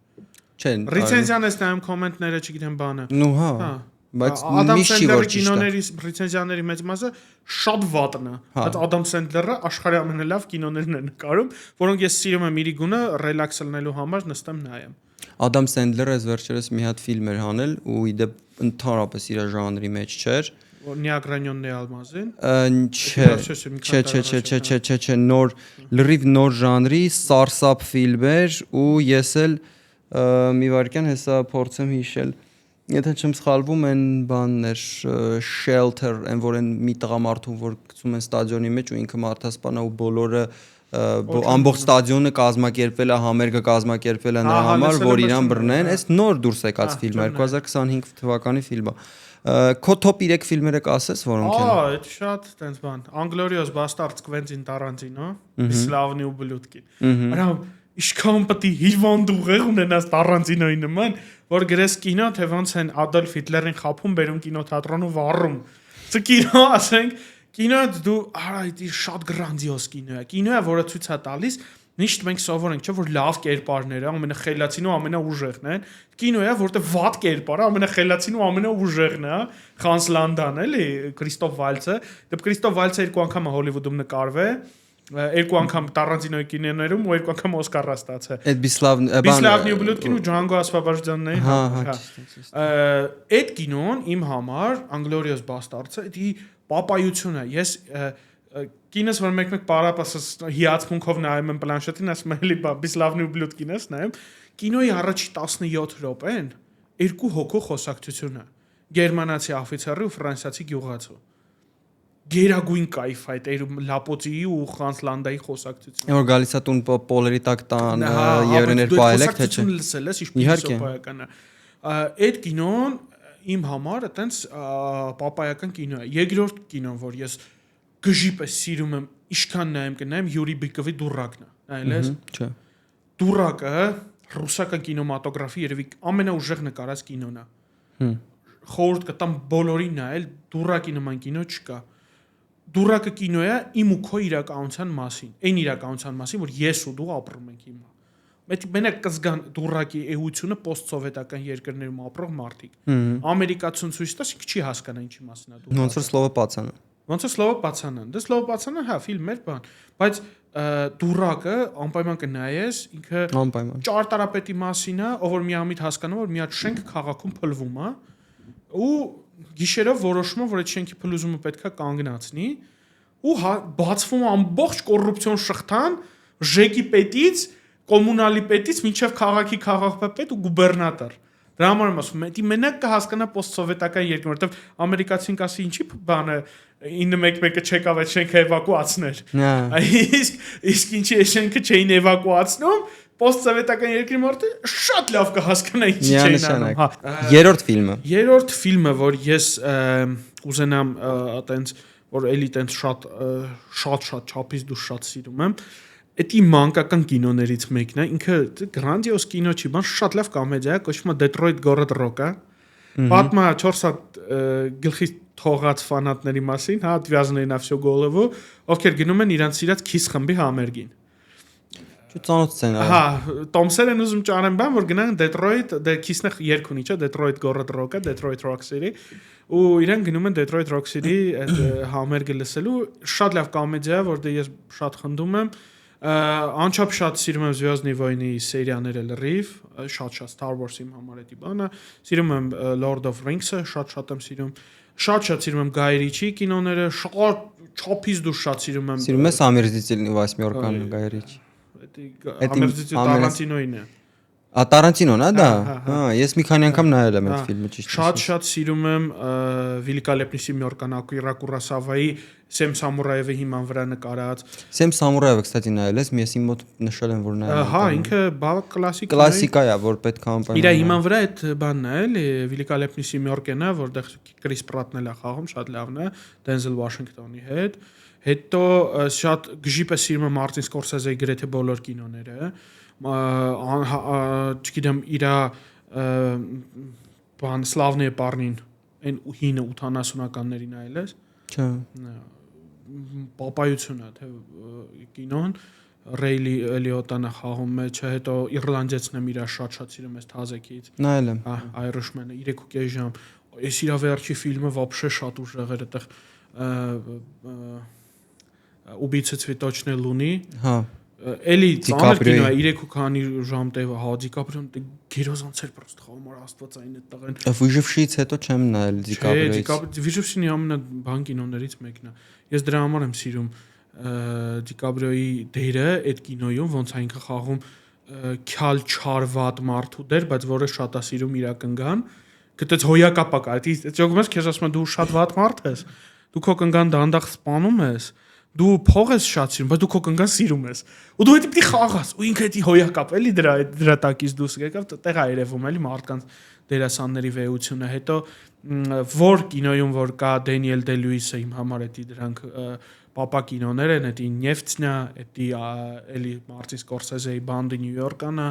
Չէ։ Ռեցենզիան ես նայում կոմենտները, չգիտեմ բանը։ Նու հա։ Բայց միշտ որ կինոների ռեցենզիաների մեծ մասը շատ վատն է։ Այդ Ադամ Սենդլերը աշխարհի ամենալավ կինոներն են նկարում, որոնք ես սիրում եմ իր գունը ռելաքս լինելու համար նստեմ նայեմ։ Ադամ Սենդլերը այս վերջերս մի հատ ֆիլմ էր հանել ու իդեպ ընդհանրապես իր ժանրի մեջ չէր։ Նիագրանյոնն է Ալմազին։ Չէ, նոր լրիվ նոր ժանրի սարսափ ֆիլմ էր ու ես էլ մի վարքյան հեսա փորձեմ հիշել։ Եթե չեմ սխալվում, այն բանն էր Shelter, այն որ այն մի տղամարդուն որ գցում են ստադիոնի մեջ ու ինքը մարդասպան է ու բոլորը ամբողջ ստադիոնը կազմակերպվել է, համերգը կազմակերպվել է նրա համար, որ իրան բռնեն, այս նոր դուրս եկած ֆիլմ է, 2025 թվականի ֆիլմ է։ Քո top 3 ֆիլմերը կասես, որոնք են։ Այդ շատ տենց բան։ Անգլորիոս Bastards Quentin Tarantino, Slавny ублюдки։ Արամ Իշքան պետք է հիվանդ ուղեղ ունենաս Տարանտինոյի նման, որ գրես կինո, թե ոնց են Ադոլֆ Հիտլերին խափում, բերում կինոթատրոն ու վառում։ Սա կինո, ասենք, կինո դու, արա, դա շատ գրանձիոզ կինո է։ Կինո է, որը ցույց է տալիս, միշտ մենք սովոր ենք, չէ՞ որ լավ կերպարները ամենախելացին ու ամենաուժեղն են։ Կինո է, որտեղ վատ կերպարը ամենախելացին ու ամենաուժեղն է, Խանս Լանդան, էլի, Քրիստոֆ Վալցը։ Դե Քրիստոֆ Վալցը երկու անգամ Հոլիվուդում նկարվել երկու անգամ Տարանտինոյի կինոներում ու երկու անգամ Օսկար ստացել։ Այդ Բիսլավնի ублюдкին ու Ջանգո Ասվաբաժդյանների համար։ Այդ կինոն իմ համար Անգլորիոս Bastards-ը դա պապայություն է։ Ես կինոս որ մեկ-մեկ պարապասս հիացմունքով նայում եմ պլանշետին, ասում եմ էլի Բիսլավնի ублюдкին ես նայում։ Կինոյի առաջի 17 րոպեն երկու հոգու խոսակցություն է։ Գերմանացի օֆիցերի ու ֆրանսիացի գյուղացու։ Գերագույն կայֆ է այդ Լապոցի ու Խանս Լանդայի խոսակցությունը։ Որ գալիս է տուն պոլերի տակ տան Եվրեներ պայելեք թե չէ։ Լսել ես ինչպես պապայական է։ Այդ կինոն իմ համար այտենց պապայական կինո է։ Երկրորդ կինոն, որ ես գժի պես սիրում եմ, իշքան նայեմ կնայեմ Յուրի Բիկովի Դուրակն է։ Նայել ես։ Չէ։ Դուրակը ռուսական կինեմատոգրաֆի երևի ամենաուժեղ նկարած կինոն է։ Խորհուրդ կտամ բոլորին նայել, Դուրակի նման կինո չկա։ Դուրակը կինո է իմ ու քո իրականության մասին, այն իրականության մասին, որ ես ու դու ապրում ենք հիմա։ Մենակ կզգան Դուրակի էությունը post-սովետական երկրներում ապրող մարդիկ։ Ամերիկացուն ցույց տաս, ինքը չի հասկանա ինչի մասին է Դուրակը։ Ոնց որ Սլովո Պացանը։ Ոնց է Սլովո Պացանան։ Դե Սլովո Պացանը հա ֆիլմ էր բան, բայց Դուրակը անպայման կնայես, ինքը ճարտարապետի մասին է, ով որ միամիտ հասկանում որ մի հատ շենք քաղաքում փլվում է ու գիշերով որոշում որ այդ շենքի փլուզումը պետքա կանգնացնի ու բացվում ամբողջ կոռուպցիոն շղթան ժեկի պետից, կոմունալի պետից մինչև քաղաքի քաղաքապետ ու գուբերնատոր։ Դրա համար եմ ասում, դա մենակ կհասկանա post-սովետական երկրում, որովհետև ամերիկացին կասի ինչի բանը 911-ը չեկավ այդ շենքը էվակուացներ։ Իսկ ինչի է շենքը չէին էվակուացնում, Post-սովետական երկրի մարդը շատ լավ կհասկանա ինչի չէին անում, հա։ Երրորդ ֆիլմը, որ ես ուզենամ այտենց որ էլի տենց շատ չափից դու շատ սիրում եմ, էդի մանկական կինոներից մեկն է, ինքը գրանդիոս կինո չի, բան շատ լավ կոմեդիա է, կոչվում է Detroit Gored Rock-ը։ Պատմա 4 հատ գլխի թողած ֆանատների մասին, հա, դվյազների на всё голову, ովքեր գնում են իրանց սիրած Kiss խմբի համերգին։ Ծանոթ սցենար։ Հա, Տոմսեր են ուզում ճանեն բան, որ գնան Detroit, Kiss-ը երգ ունի, չէ, Detroit Gored Rock-ը, Detroit Rock City, ու իրեն գնում են Detroit Rock City այդ համերգը լսելու, շատ լավ կոմեդիա է, որտեղ ես շատ խնդում եմ, անչափ շատ սիրում եմ Звездные войны սերիաները լրիվ, շատ Star Wars-ի համար էդի բանը, սիրում եմ Lord of Rings-ը, շատ եմ սիրում, շատ սիրում եմ Guy Ritchie կինոները, շատ չափից դու շատ сիրում եմ։ Սիրում ես «Омерзительная восьмерка» Guy Ritchie։ Омерзительный Տարանտինոին է։ Տարանտինոն է դա։ Հա, ես մի քանի անգամ նայել եմ այդ ֆիլմը ճիշտ։ Շատ սիրում եմ Великолепный семерка Акира Куросавայի Սեմ Սամուրայևի հիման վրա նկարած։ Սեմ Սամուրայևը, կստати, նայել ես, ես իմ մոտ նշել եմ, որ նայել եմ։ Հա, ինքը բավական կլասիկա է, որ պետք է անպայման։ Իր հիման վրա այդ բանն է, էլի Великолепный семерка-ն է, որտեղ Քրիս Պրատն էլ է խաղում, շատ լավն է, Դենզել Վաշինգտոնի հետ։ Հետո շատ գժիպը սիրում եմ Մարտին Սկորսեզեի գրեթե բոլոր կինոները։ Չգիտեմ, իր բան Սլավնիե Պարնին, այն հինը 80-ականների նայել ես։ Չէ։ Պապայությունը, թե կինոն Ռեյլի Էլիոտանը խաղում է, չէ, հետո իռլանդացին եմ իր շատ սիրում ես Թազեկից։ Նայել եմ։ Հա, Irishman-ը 3.5 ժամ։ Այս իր վերջի ֆիլմը вообще շատ ուժեղ էր, այդտեղ Убийца цветочной луны։ Հա։ Էլի ծանր կինո է 3.5 ժամ տևը, հա, Դիկապրիոն գերոզանցեր պրոստը խաղում էր աստվածային այդ տղեն։ Վիժվշից հետո չեմ նայել Դիկապրիոից։ Չէ, Վիժվշինի ամենաբան կինոներից մեկն է։ Ես դրա համար եմ սիրում Դիկապրիոյի դերը այդ կինոյում, ոնց է ինքը խաղում քյալ չարվատ մարդու դեր, բայց որը շատ է սիրում իր կնգան։ Գտեց հոյակապա կա, այդ ճոգումս քեզ ասում եմ դու շատ վատ մարդ ես։ Դու քո կնգան դանդաղ սպանում ես։ Դու փող ես շատ սիրում, բայց դու քո կնգան սիրում ես։ Ու դու դա պիտի խաղաս, ու ինքը դա հոյակապ էլի դրա տակից դուրս եկավ, տեղ է երևում էլի մարդկանց դերասանների վեհությունը։ Հետո որ կինոյում որ կա Դենիել Դե Լյուիսը իմ համար էդի դրանք պապա կինոներ են, էդի Նեֆտնա, էդի էլի Մարտին Սկորսեզեի բանդը Նյու Յորքանը,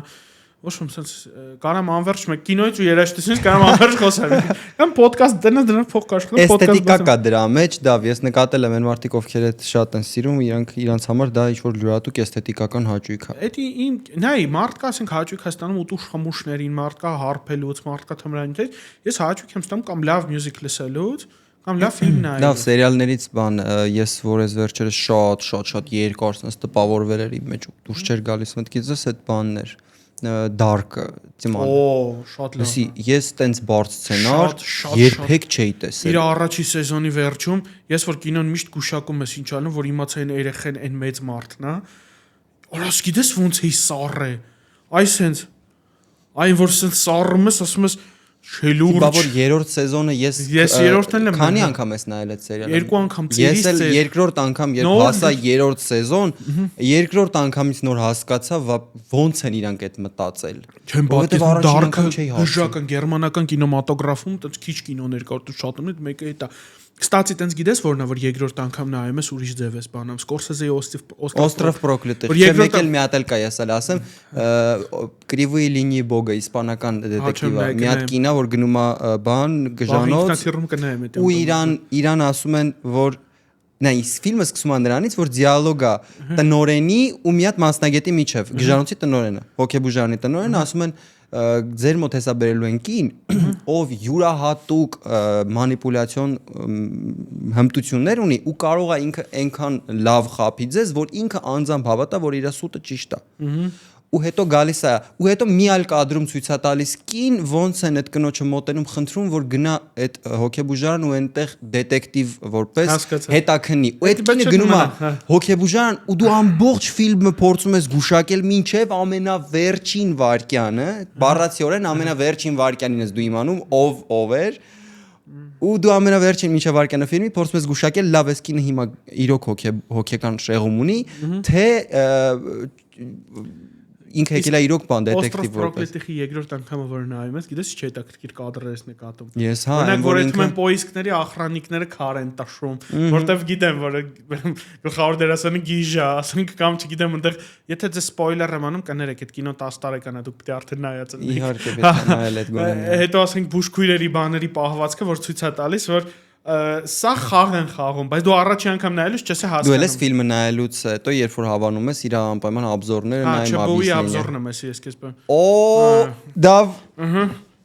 ոչ ոք կարամ անverջ մեկ կինոից ու երաժշտությունից կարամ անverջ խոսալ։ Կամ ոդկաստ դրանց փող կաշխատել, էսթետիկա կա դրա մեջ, դա ես նկատել եմ այն մարդիկ ովքեր այդ շատ են սիրում, իրանց համար դա ինչ-որ յուրատուկ էսթետիկական հաճույք է։ Էդի ին նայ մարդկա ասենք հաճույք է ստանում ուտուշ խմուշներին, մարդկա հարբելուց, մարդկա թմրանյութից, ես հաճույք եմ ստանում կամ լավ մյուզիկ լսելուց, կամ լավ ֆիլմ նայելուց։ Լավ սերիալներից բան, ես որ ես վերջերս շատ երկար sense տպավորվել էր իմ մեջ ու դուրս չէր գալիս մտքից, այդ բաններ Dark-ը, դիման։ Շատ լավ։ Ես տենց բարձ սցենար երբեք չէի տեսել։ Իր առաջի սեզոնի վերջում ես որ կինոն միշտ գուշակում ես ինչ անում, որ իմացա այն երեխեն այն մեծ մարդն է։ Օրս գիտես ոնց է սառը։ Այսենց այն որ sense սառում ես, ասում ես Շելուրջ։ Բա որ երրորդ սեզոնը ես երրորդն եմ քանի անգամ ես նայել այդ սերիալը։ 2 անգամ ես էլ երկրորդ անգամ երբ հասա երրորդ սեզոն, երկրորդ անգամից նոր հասկացա ոնց են իրանք այդ մտածել։ Չեմ պատկերացնում Dark-ը հուժական գերմանական կինեմատոգրաֆում տենց քիչ կինոներ կար, դու շատ ունես մեկը էտա։ Կստացի տենց գիտես որն է որ երկրորդ անգամ նայում ես ուրիշ ձև ես բանամ Սկորսեզեի Остров проклятых։ Մեկ էլ մի հատ էլ կա, ես էլ ասեմ, Кривые линии Бога, իսպանական դետեկտիվը։ Մի հատ կինա որ գնում է բան գժանոց ու իրան ասում են որ նայ ֆիլմը սկսում է նրանից որ դիալոգ է տնորենի ու մի հատ մասնագետի միջև գժանոցի տնորենը հոկեբուժանի տնորենը ասում են ձեր մոտ հեսա բերելու են կին ով յուրահատուկ մանիպուլյացիոն հմտություններ ունի ու կարող է ինքը այնքան լավ խափի ձեզ որ ինքը անձամբ հավատա որ իր սուտը ճիշտ է ու հետո գալիս է ու հետո մի այլ կադրում ցույց է տալիս կին ոնց են այդ կնոջը մոտենում խնդրում որ գնա այդ հոկեբուժարան ու այնտեղ դետեկտիվ որպես հետաքննի ու այդ կինը գնում է հոկեբուժարան ու դու ամբողջ ֆիլմը փորձում ես գուշակել մինչև ամենավերջին վարկյանը բառացիորեն ամենավերջին վարկյանին ես դու իմանում ով էր ու դու ամենավերջին մինչև վարկյանը ֆիլմի փորձում ես գուշակել լավ էս կինը հիմա իրոք հոկեական շեղում ունի թե ինքը եկել է իրոք բան դետեկտիվ որպես որպես։ Prokletici երկրորդ անգամը որ նայում ես, գիտես չի հետաքրքիր կադրեր ես նկատում։ Ես հա, Օրինակ այն որ որ այդ ինքը մեն պոիսկների ախրանիկները քար են տաշում, որտեվ գիտեմ որ գլխավոր դերասանը գիժա, ասենք կամ չգիտեմ այնտեղ եթե ձեզ սպոյլեր եմ անում կներեք այդ կինո 10 տարեկան է դուք պետք է արդեն նայած եք։ իհարկե պետք է նայել այդ գոնը։ Հետո ասենք բուժքույրերի բաների պահվածքը որ ցույց է տալիս որ սա խաղ են խաղում, բայց դու առաջի անգամ նայելուց չես հասկանում։ Դու ես ֆիլմը նայելուց հետո երբ որ հավանում ես իր անպայման обзорները նայում Չբոուի обзорն եմ ես քեզ բան։ Օ դա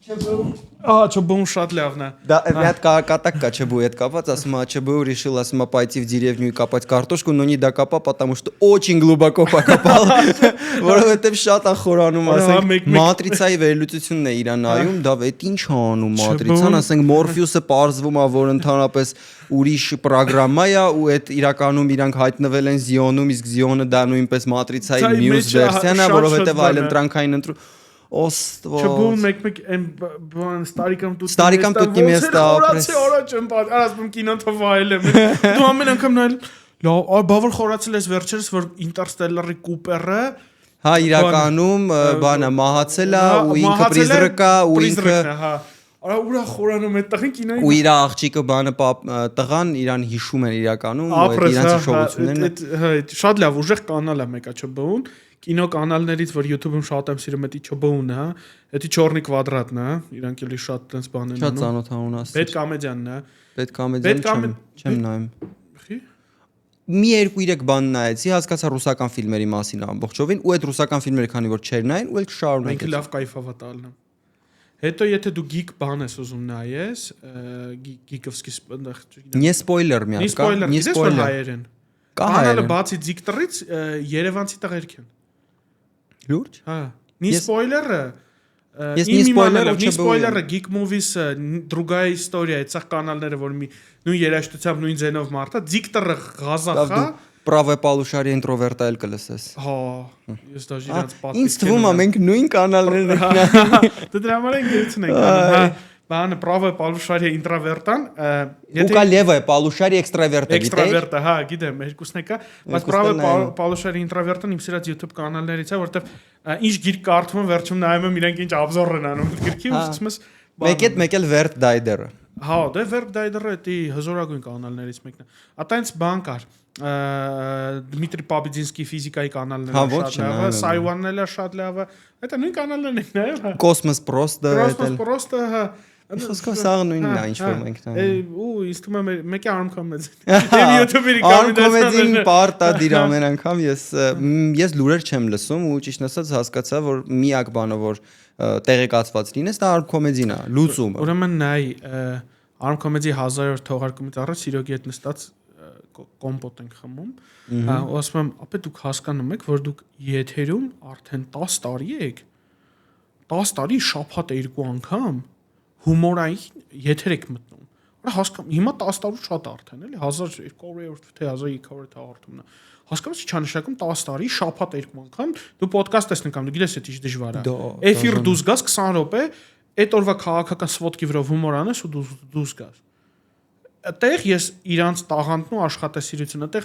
Չբոուն շատ լավն է։ Да, ряд катак ЧБУ это копать, а ЧБУ решила сама пойти в деревню и копать картошку, но не докопал, потому что очень глубоко покопал. Որովհետև շատ ախորանում, ասենք, մատրիցայի վերլուծությունն է իրան նայում, դա այդ ինչ անում մատրիցան, ասենք Morpheus-ը պարզվում է, որ ընդհանրապես ուրիշ պրոգրամա է ու այդ իրականում իրանք հայտնվել են Xeon-ում, իսկ Xeon-ը դա նույնպես մատրիցայի մյուս վերսիան է, որովհետև այլընտրանքային ընտրում Ostvo. Չբուն մեկ բան ստարիկամ տուտնի место ապրես։ Առաջ եմ բան, ասում կինոն թվայել եմ։ Դու ամեն անգամ նայել։ Լավ, բավար խորացել ես վերջերս որ Interstellar-ի Cooper-ը հա իրականում բանը մահացել է ու ինքը պրիզրկա ու ինքը հա Արա ուրա խորանում է տղին կինոյի ու իր աղջիկը բանը տղան իրան հիշում են իրականում ու այդ իրանց հիշողություններն հա շատ լավ ուժեղ կանալ է մեկա ЧБУ-ն կինո կանալներից որ YouTube-ում շատ եմ սիրում էտի ЧБУ-ն է էտի չորնի կվադրատն է իրանք էլի շատ տենց բան են շատ ծանոթանուն ասած Պետ կոմեդիանն է Պետ կոմեդիան չեմ նայում Խի մի 2-3 բան նայեցի հասկացա ռուսական ֆիլմերի մասին ամբողջովին ու այդ ռուսական ֆիլմերը քանի որ չեր նայեն ու էլ չշարունակեց ինքը լավ կայֆավա տալն է Հետո եթե դու geek բան ես ուզում նայես, geekovski այնտեղ չգիտեմ։ Не սպոյլեր միակ, не սպոյլեր հայերեն։ Կա հայերեն։ հայերեն։ Բացի Dictor-ից Երևանցի տղերք են։ Լուրջ։ Հա։ Не սպոյլերը։ Ես не սպոյլերը не սպոյլերը Geek Movies другая история, այդсах կանալները որ մի նույն երաժշտությամբ նույն ձենով մարդա, Dictor-ը Ղազախա Правое полушарие интроверта էլ կլսես։ Հա, ես դաժե իրաց պատկերում։ Ինձ թվում է մենք նույն կանալներն ենք նայում։ Դե դրա համար ենք գերցն ենք անում, հա։ Բանը правое полушарие интровертան, Ու կա левое полушарие экстраверта, գիտես։ Extraverta, հա, գիտեմ, երկուսն է կա, բայց правое полушарие интровертան իմ սիրած YouTube կանալներից է, որտեվ ինչ գիրք կարդում եմ, վերջում նայում եմ իրենք ինչ обзор են անում գրքի ու ասում ես մեկ էլ Vert Dider-ը։ Հա, դե Vert Dider-ը էտի հզորագույն կանալներից մեկն է։ Ատայից բան կար Դմիտրի Պաբիդինսկի ֆիզիկայի կանալները շատ լավ է, Սայվանն էլ է շատ լավ է։ Դա նույն կանալներն են նայել, հա։ Cosmos Prost-ը, Cosmos Prost-ը, հա։ Խոսքով սաղ նույնն է ինչ որ մենք նայում։ Ու ինձ թվում է մեկի Arm Comedy։ Դեմ YouTube-ի Arm Comedy-ին պարտա դիր ամեն անգամ ես լուրեր չեմ լսում ու ճիշտ ասած հասկացա որ միակ բանը որ տեղեկացված լինես դա Arm Comedy-ն է, լուծումը։ Ուրեմն նայ Arm Comedy 1000-րդ թողարկումից առաջ Սիրոգի հետ նստած կոմպոտ ենք խմում։ Ու ասում եմ, ապա դուք հասկանում եք, որ դուք եթերում արդեն 10 տարի եք։ 10 տարի շաբաթ 2 անգամ հումորային եթեր եք մտնում։ Արա հասկանում, հիմա 10 տարու շատ արդեն, էլի 1200 թե 1300 հաղորդումն է։ Հասկանում ես չանշակում 10 տարի շաբաթ 2 անգամ դու ոդկաստ ես նկարում, դու գիտես դա ինչ դժվար է։ Էֆիր դուրս գաս 20 րոպե, այդ օրվա քաղաքական սվոտկի վրա հումոր անես ու դուրս գաս։ Այդտեղ ես իրանց տաղանդն ու աշխատասիրությունը, այդտեղ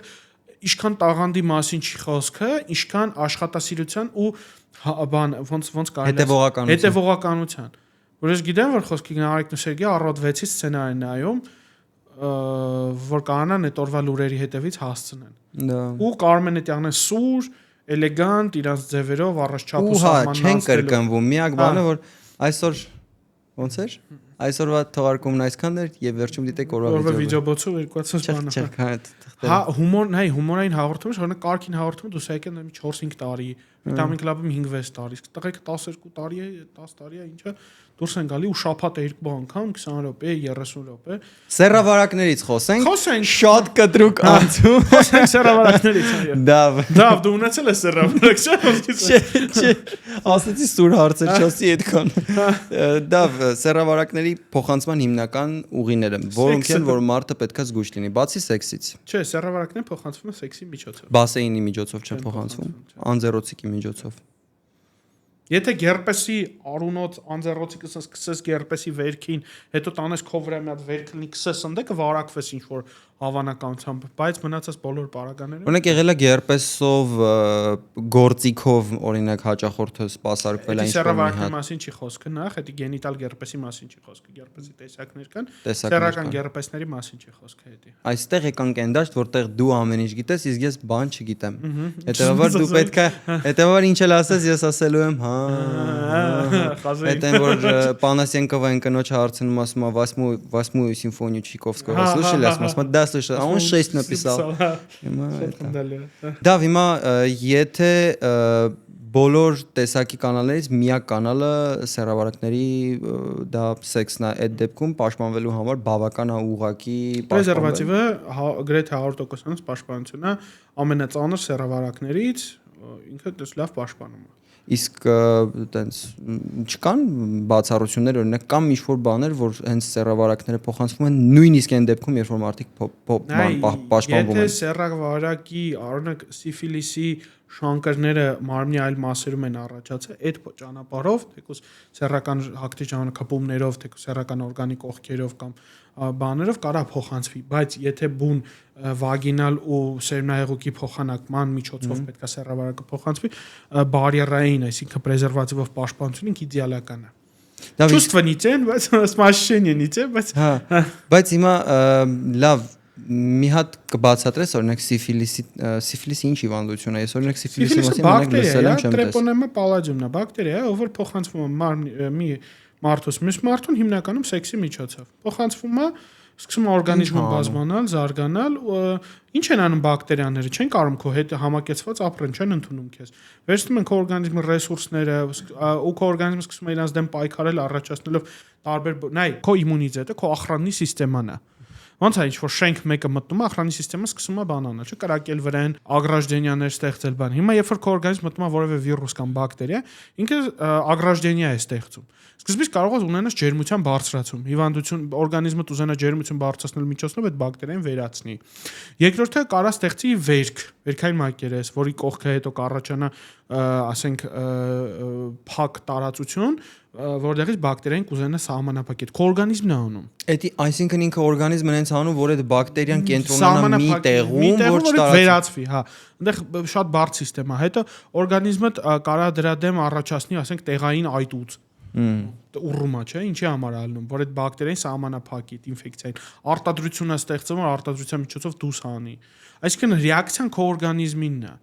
ինչքան տաղանդի մասին չի խոսքը, ինչքան աշխատասիրության ու բան ոնց կարելի է հետևողականության։ Որ ես գիտեմ որ խոսքի Նարեկ Նուսերգի առավոտ 6-ից սցենարի նայում, որ կանան այդ օրվա լուրերի հետևից հասցնեն։ Ու Կարմենետյանն է սուր, էլեգանտ, իրանց ձևերով առողջապահ սահմաննացնելու։ Ու հա, չեն կրկնվում, միակ բանը որ այսօր ոնց էր Այսօրվա թողարկումն այսքանն էր եւ վերջում դիտեք օրվա վիդեոբոցով 2000 բան։ Հա, հումորային հաղորդումը, օրինակ Կարքին հաղորդումը դու սա եկել 4-5 տարի, Vitamin Club-ում 5-6 տարի, տղեկ 12 տարի է, 10 տարի է, ինչա դուրս են գալի ու շաբաթ 2 անգամ 20 րոպե, 30 րոպե։ Սերավարակներից խոսենք։ Շատ կտրուկ անցում։ Խոսենք սերավարակներից, այո։ Դավ դու ունեցել ես սերավարակ, չէ։ Ասեցի սուր հարցեր չասի այդքան։ Դավ սերավարակների փոխանցման հիմնական ուղիները, որոնք են որ մարդը պետքա զգույշ լինի, բացի սեքսից։ Չէ, սերավարակները փոխանցվում են սեքսի միջոցով։ Բասեինի միջոցով չէ փոխանցվում, անձեռոցիկի միջոցով։ Եթե գերպեսի արունոց անձեռոցիկը սկսես գերպեսի վերքին, հետո տանես քո վրա մի հատ վերք լինի, կսես ընդ կվարակվես ինչ որ հավանականությամբ, բայց մնացած բոլոր պարագաները Օրինակ եղել է գերպեսով գործիքով օրինակ հաճախորդը սպասարկվել է ինչ-որ մի սեռավարակների հատ մասին չի խոսքը, նախ դա գենիտալ գերպեսի մասին չի խոսքը, գերպեսի տեսակներ կան, տեսակներ սեռական կան։ գերպեսների մասին չի խոսքը հետի։ Այստեղ եկանք այն դաշտ, որտեղ դու ամեն ինչ գիտես, իսկ ես բան չգիտեմ։ Հետևաբար դու պետք է, հետևաբար ինչ էլ ասես, ես ասելու եմ, հա։ Այդ այն որ Պանասենկովը այն կնոջ հարցնում ասում է 8-ю симфонию Чайковского слышали, ասում да, слышал, а он 6 написал։ Դա հիմա եթե բոլոր տեսակի կանալներից միակ կանալը սեռավարակների դա սեքսն է, այդ դեպքում պաշտպանվելու համար բավական է ուղակի Պրեզերվատիվը գրեթե 100%-ից պաշտպանություն է ամենածանր սեռավարակներից, ինքը դες լավ պաշտպանում է։ Իսկ այտենց չկան բացառություններ, օրինակ կամ ինչ-որ բաներ, որ հենց սեռավարակները փոխանցվում են նույնիսկ այն դեպքում, երբ որ մարդիկ պաշտպանվում Եթե են։ սեռավարակի, օրինակ սիֆիլիսի շանկերները մարմնի այլ մասերում են առաջացել, այդ ճանապարհով, թեկուզ սեռական հակտի ժամանակապումներով, թեկուզ սեռական օրգանի կողքերով կամ բաներով կարա փոխանցվի, բայց եթե բուն վագինալ ու սերմնահեղուկի փոխանակման միջոցով պետքա սեռավարակը փոխանցվի, բարիերային, այսինքն պրեզերվատիվով պաշտպանությունը իդեալական է։ Чувственնիցեն, բայց սմաշենիցեն, բայց Հա, բայց հիմա լավ մի հատ կբացատրես օրինակ սիֆիլիսի ինչ հիվանդություն է։ Ես օրինակ սիֆիլիսի մասին օրինակ լսել եմ, չեմ տեսել։ Տրեպոնեմա պալաջումն է, բակտերիա է, ով որ փոխանցվում է մի մարդուց մյուս մարդուն հիմնականում սեքսի միջոցով։ Փոխանցվում է, սկսում է օրգանիզմը բազմանալ, զարգանալ, ինչ են անում բակտերիաները, չեն կարող քո հետ համակեցված ապրեն, չեն ընդունում քեզ։ Վերցնում են քո օրգանիզմի ռեսուրսները, ու քո օրգանիզմը սկսում է իրancs դեմ պայքարել, առաջացնելով տարբեր, նայ, քո իմունիտետը, քո ախրաննի սիստեման է։ Ոնց է ինչ որ շենք մեկը մտնում է, ախրանի սիստեմը սկսում է բանանալ, չէ՞, կրակել վրան, ագրաժդենիաներ ստեղծել բան։ Հիմա երբ որ քո օրգանիզմը մտնում է որևէ վիրուս կամ բակտերիա, ինքը ագրաժդենիա է ստեղծում։ Սկզբից կարող է ունենալ ջերմության բարձրացում, հիվանդություն, օրգանիզմը ուզենա ջերմություն բարձրացնել միջոցով այդ բակտերիան վերացնի։ Երկրորդը կարա ստեղծի վերքային մակերես, որի կողքը հետո կառաջանա, ասենք, փակ տարածություն, որտեղից բակտերիան կուզենա սահմանափակել։ Քո օրգանիզմն է անում։ Էդի, այսինքն ինքը օրգանիզմն հենց անում, որ այդ բակտերիան կենտրոնանա մի տեղում, որ չտարածվի, հա։ Այնտեղ շատ բարդ սիստեմա։ Հետո օրգանիզմը կարա դրա դեմ առաջացնի, ասենք, տեղային այտուց։ Ուռումա, չէ՞, ինչի համար ալնում, որ այդ բակտերիան սահմանափակի ինֆեկցիային։ Արտադրությունը ստեղծում է, արտադրության միջոցով դուրս հանի։ Այսինքն ռեակցիան քո օրգանիզմինն է։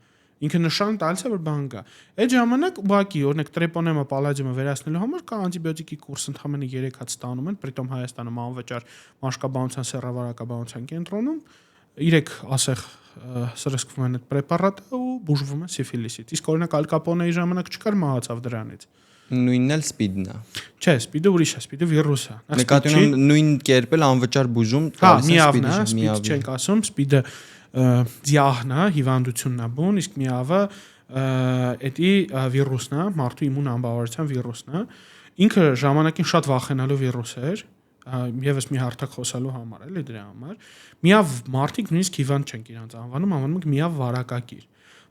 Ինքը նշան տալիս է, որ բան կա։ Այդ ժամանակ ուղղակի, օրինակ տրեպոնեմա պալաջումը վերացնելու համար կա անտիբիոտիկի կուրս ընդհանրապես 3 հատ ստանում են, պրիտոմ Հայաստանում անվճար մաշկաբանության սեռավարակաբանության կենտրոնում 3 ասեղ սրսկվում են այդ պրեպարատը ու բուժվում են սիֆիլիսից։ Իսկ օրինակ Ալ Կապոնեի ժամանակ չկար, մահացավ դրանից։ Նույնն էլ սպիդն է։ Չէ, սպիդը ուրիշ է, սպիդը վիրուս է։ Նկատի ունեմ նույն կերպ էլ անվճար բուժում տալիս են սպիդը, սպիդ չենք ասում, սպիդը դիահն է, հիվանդությունն է բուն, իսկ միավը էդի վիրուսն է, մարդու իմուն անբավարարության վիրուսն է։ Ինքը ժամանակին շատ վախենալու վիրուս էր, եւս մի հարթակ խոսալու համար, էլի դրա համար։ Միավ մարդիկ նույնիսկ հիվանդ չեն իրանց անվանում, անվանում են միավ վարակակիր։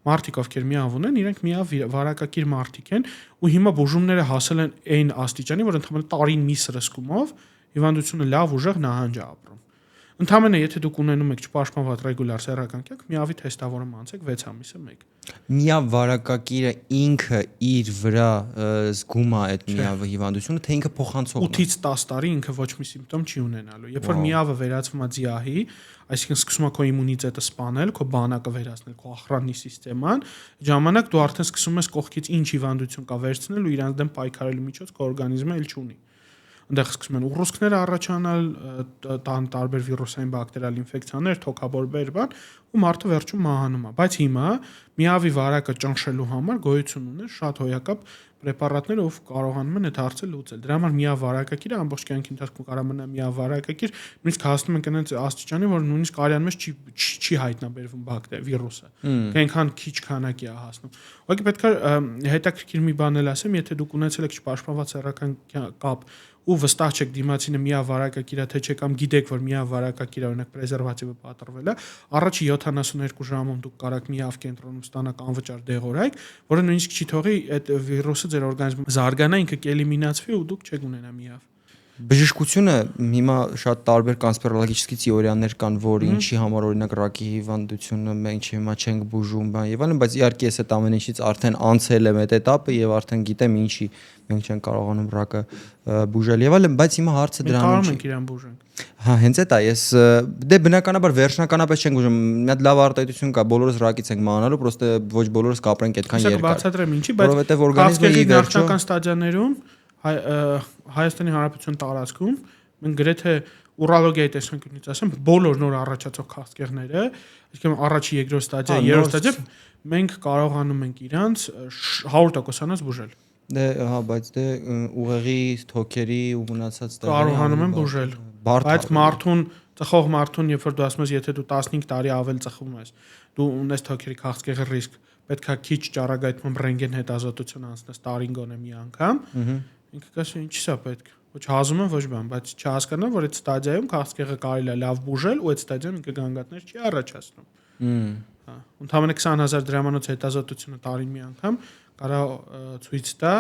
Մարդիկ ովքեր միավ ունեն, իրենք միավ վարակակիր մարդիկ են ու հիմա բուժումները հասել են այն աստիճանի, որ ընդհանրապես տարին մի սրսկումով հիվանդությունը լավ ուժեղ նահանջ է ապրում։ Ընդհանրապես եթե դուք ունենում եք չպաշտպանված ռեգուլար սեռական կյանք, միավի թեստավորում անցեք 6 ամիսը մեկ։ Միավ վարակակիրը ինքը իր վրա զգում է այդ միավը հիվանդությունը, թե ինքը փոխանցողն է։ 8-ից 10 տարի ինքը ոչ մի սիմպտոմ չի ունենալու։ Երբ որ միավը վերածվում է ձիահի, այսինքն սկսում է քո իմունիտետը սպանել, քո բանակը վերացնել, քո ախրաննի սիստեման, ժամանակ դու արդեն սկսում ես կողքից ինչ հիվանդություն կա վերցնել ու իրանց դեմ պայքարելու միջոց քո օրգանիզմը էլ չունի։ Այնտեղ սկսում են ուռուցքները առաջանալ, տարբեր վիրուսային բակտերիալ ինֆեկցիաներ, թոքաբորբեր բան, ու մարդը վերջում մահանում է։ Բայց հիմա միավի վարակը ճնշելու համար գոյություն ունեն շատ հոյակապ պրեպարատներ, ով կարողանում են այդ հարցը լուծել։ Դրա համար միավ վարակակիրը ամբողջ կյանքի ընթացքում կարող մնա միավ վարակակիր, նույնիսկ հասնում են կնենց աստիճանի, որ նույնիսկ արյան մեջ չի հայտնաբերվում բակտերիա վիրուսը։ Այնքան քիչ քանակի է հասնում։ Ուղղակի պետք է հետաքրքիր մի բան էլ ասեմ, եթե դուք ունեցել եք չպաշտպանված սեռական կապ ու վստահ չեք դիմացինը միավ վարակակիր է թե չէ կամ գիտեք որ միավ վարակակիր է, օրինակ պրեզերվատիվը պատրվել է, առաջի 72 ժամում դուք կարաք միավ կենտրոնում ստանաք անվճար դեղորայք, որը նույնիսկ չի թողի այդ վիրուսը ձեր օրգանիզմում զարգանա, ինքը կէլիմինացվի ու դուք չեք ունենա միավ։ Բժշկությունը հիմա շատ տարբեր կոնսպիրոլոգիչնի թեորիաներ կան, որ ինչի համար օրինակ ռակի հիվանդությունը մենք հիմա չենք բուժում, եւ այլն, բայց իհարկե ես այդ ամեն ինչից արդեն անցել եմ այդ этаպը եւ արդեն գիտեմ ինչի մենք չենք կարողանում ռակը բուժել եւ այլն, բայց հիմա հարցը դրանով չի։ Մենք կարող ենք իրան բուժենք։ Հա, հենց այդ է, ես դե բնականաբար վերջնականապես չենք բուժում։ Մի հատ լավ արտահայտություն կա, բոլորս ռակից ենք մահանալու, պրոստը ոչ բոլորս կապրենք այդքան երկար։ Բացատրեմ ինչի, բայց որովհետեւ օրգանիզմը ի վերջո նախնական ստադիաներում Հայաստանի Հանրապետության տարածքում մենք գրեթե ուրոլոգիայի տեսանկյունից ասեմ, բոլոր նոր առաջացող քաղցկեղները, այսինքն առաջի, երկրորդ ստադիա, երրորդ ստադիա, մենք կարողանում ենք իրանց 100%-անոց բուժել։ Դե, հա, բայց դե ուղեղի, թոքերի ու մնացած կարողանում են բուժել։ Բայց մարդուն, ծխող մարդուն, երբ որ դու ասում ես, եթե դու 15 տարի ավել ծխում ես, դու ունես թոքերի քաղցկեղի ռիսկ, պետքա քիչ ճառագայթմամբ ռենտգեն հետազոտություն անցնես տարին գոնե մի անգամ։ Ինքը կասի ինչի՞ սա պետք։ Ոչ հազում եմ, ոչ բան, բայց չհասկանամ, որ այդ ստադիայում քաղցկեղը կարելի է լավ բուժել ու այդ ստադիայում ինքը գանգատներ չի առաջացնում։ Հա, ընդհանրապես 20000 դրամանոց հետազոտությունը տարին մի անգամ կարա ցույց տա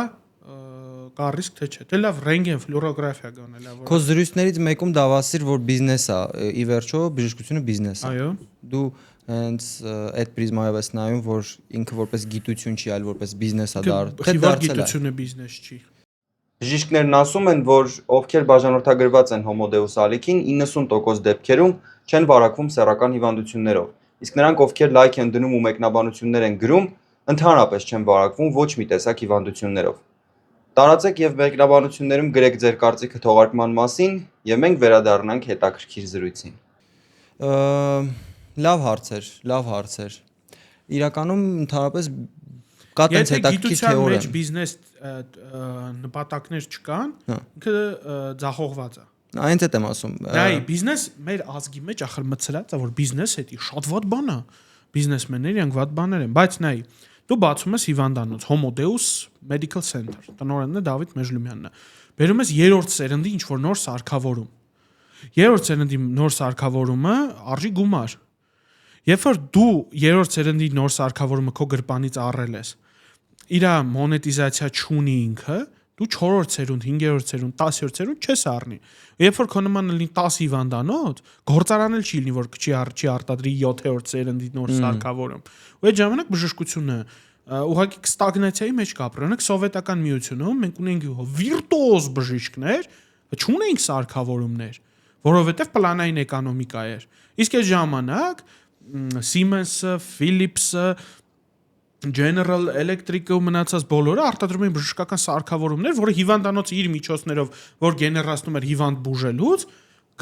կա ռիսկ թե չէ։ Դե լավ, ռենտգեն, ֆլուորոգրաֆիա գոնե լավ։ Քո զրույցներից մեկում դավասիր, որ բիզնես է, ի վերջո բժշկությունը բիզնես է։ Այո։ Դու հենց այդ պրիզմայով ես նայում, որ ինքը որպես գիտություն չի, այլ որպես բիզնես է դարձել։ Թե գիտությունը բիզնես չի։ Բժիշկներն ասում են, որ ովքեր բաժանորդագրված են հոմոդեուս ալիքին, 90% դեպքերում չեն վարակվում սեռական հիվանդություններով։ Իսկ նրանք, ովքեր լայք են դնում ու մեկնաբանություններ են գրում, ընդհանրապես չեն վարակվում ոչ մի տեսակ հիվանդություններով։ Տարածեք եւ մեկնաբանություններում գրեք ձեր կարծիքը թողարկման մասին, եւ մենք վերադառնանք հետաքրքիր զրույցին։ Լավ հարցեր։ Իրականում ընդհանրապես կա տենց հետաքրքիր թեորիա։ Եթե բիզնես նպատակներ չկան, ինքը ձախողված է։ Այնց եմ ասում։ Դայ բիզնես մեր ազգի մեջ ախր մցրած է, որ բիզնես է, շատ վատ բան է։ Բիզնեսմենները իրանք վատ բաներ են, բայց նայ, դու բացում ես հիվանդանոց, Homodeus Medical Center, տնօրենն է Դավիթ Մեժլումյանն է։ Բերում ես երրորդ սերնդի ինչ որ նոր սարքավորում։ Երրորդ սերնդի նոր սարքավորումը արժի գումար։ Երբ որ դու երրորդ սերնդի նոր սարքավորումը քո գրպանից առել ես, իր մոնետիզացիա չունի ինքը, դու 4-րդ սերունդ, 5-րդ սերունդ, 10-րդ սերունդ չես առնի։ Երբ որ քո նման լինի 10 հիվանդանոց, գործարան էլ չի լինի, որ չի արտադրի 7-րդ սերնդի նոր սարքավորում։ Ու այդ ժամանակ բժշկությունը ուղղակի ստագնացիայի մեջ կապրի։ Օրինակ սովետական միությունում մենք ունենք վիրտուոզ բժիշկներ, չունեինք սարքավորումներ, որովհետև պլանային էկոնոմիկա էր։ Իսկ այդ ժամանակ Siemens-ը, Philips-ը, General Electric-ը ու մնացած բոլորը արտադրում էին բժշկական սարքավորումներ, որը հիվանդանոցը իր միջոցներով, որ գեներացնում էր հիվանդ բուժելուց,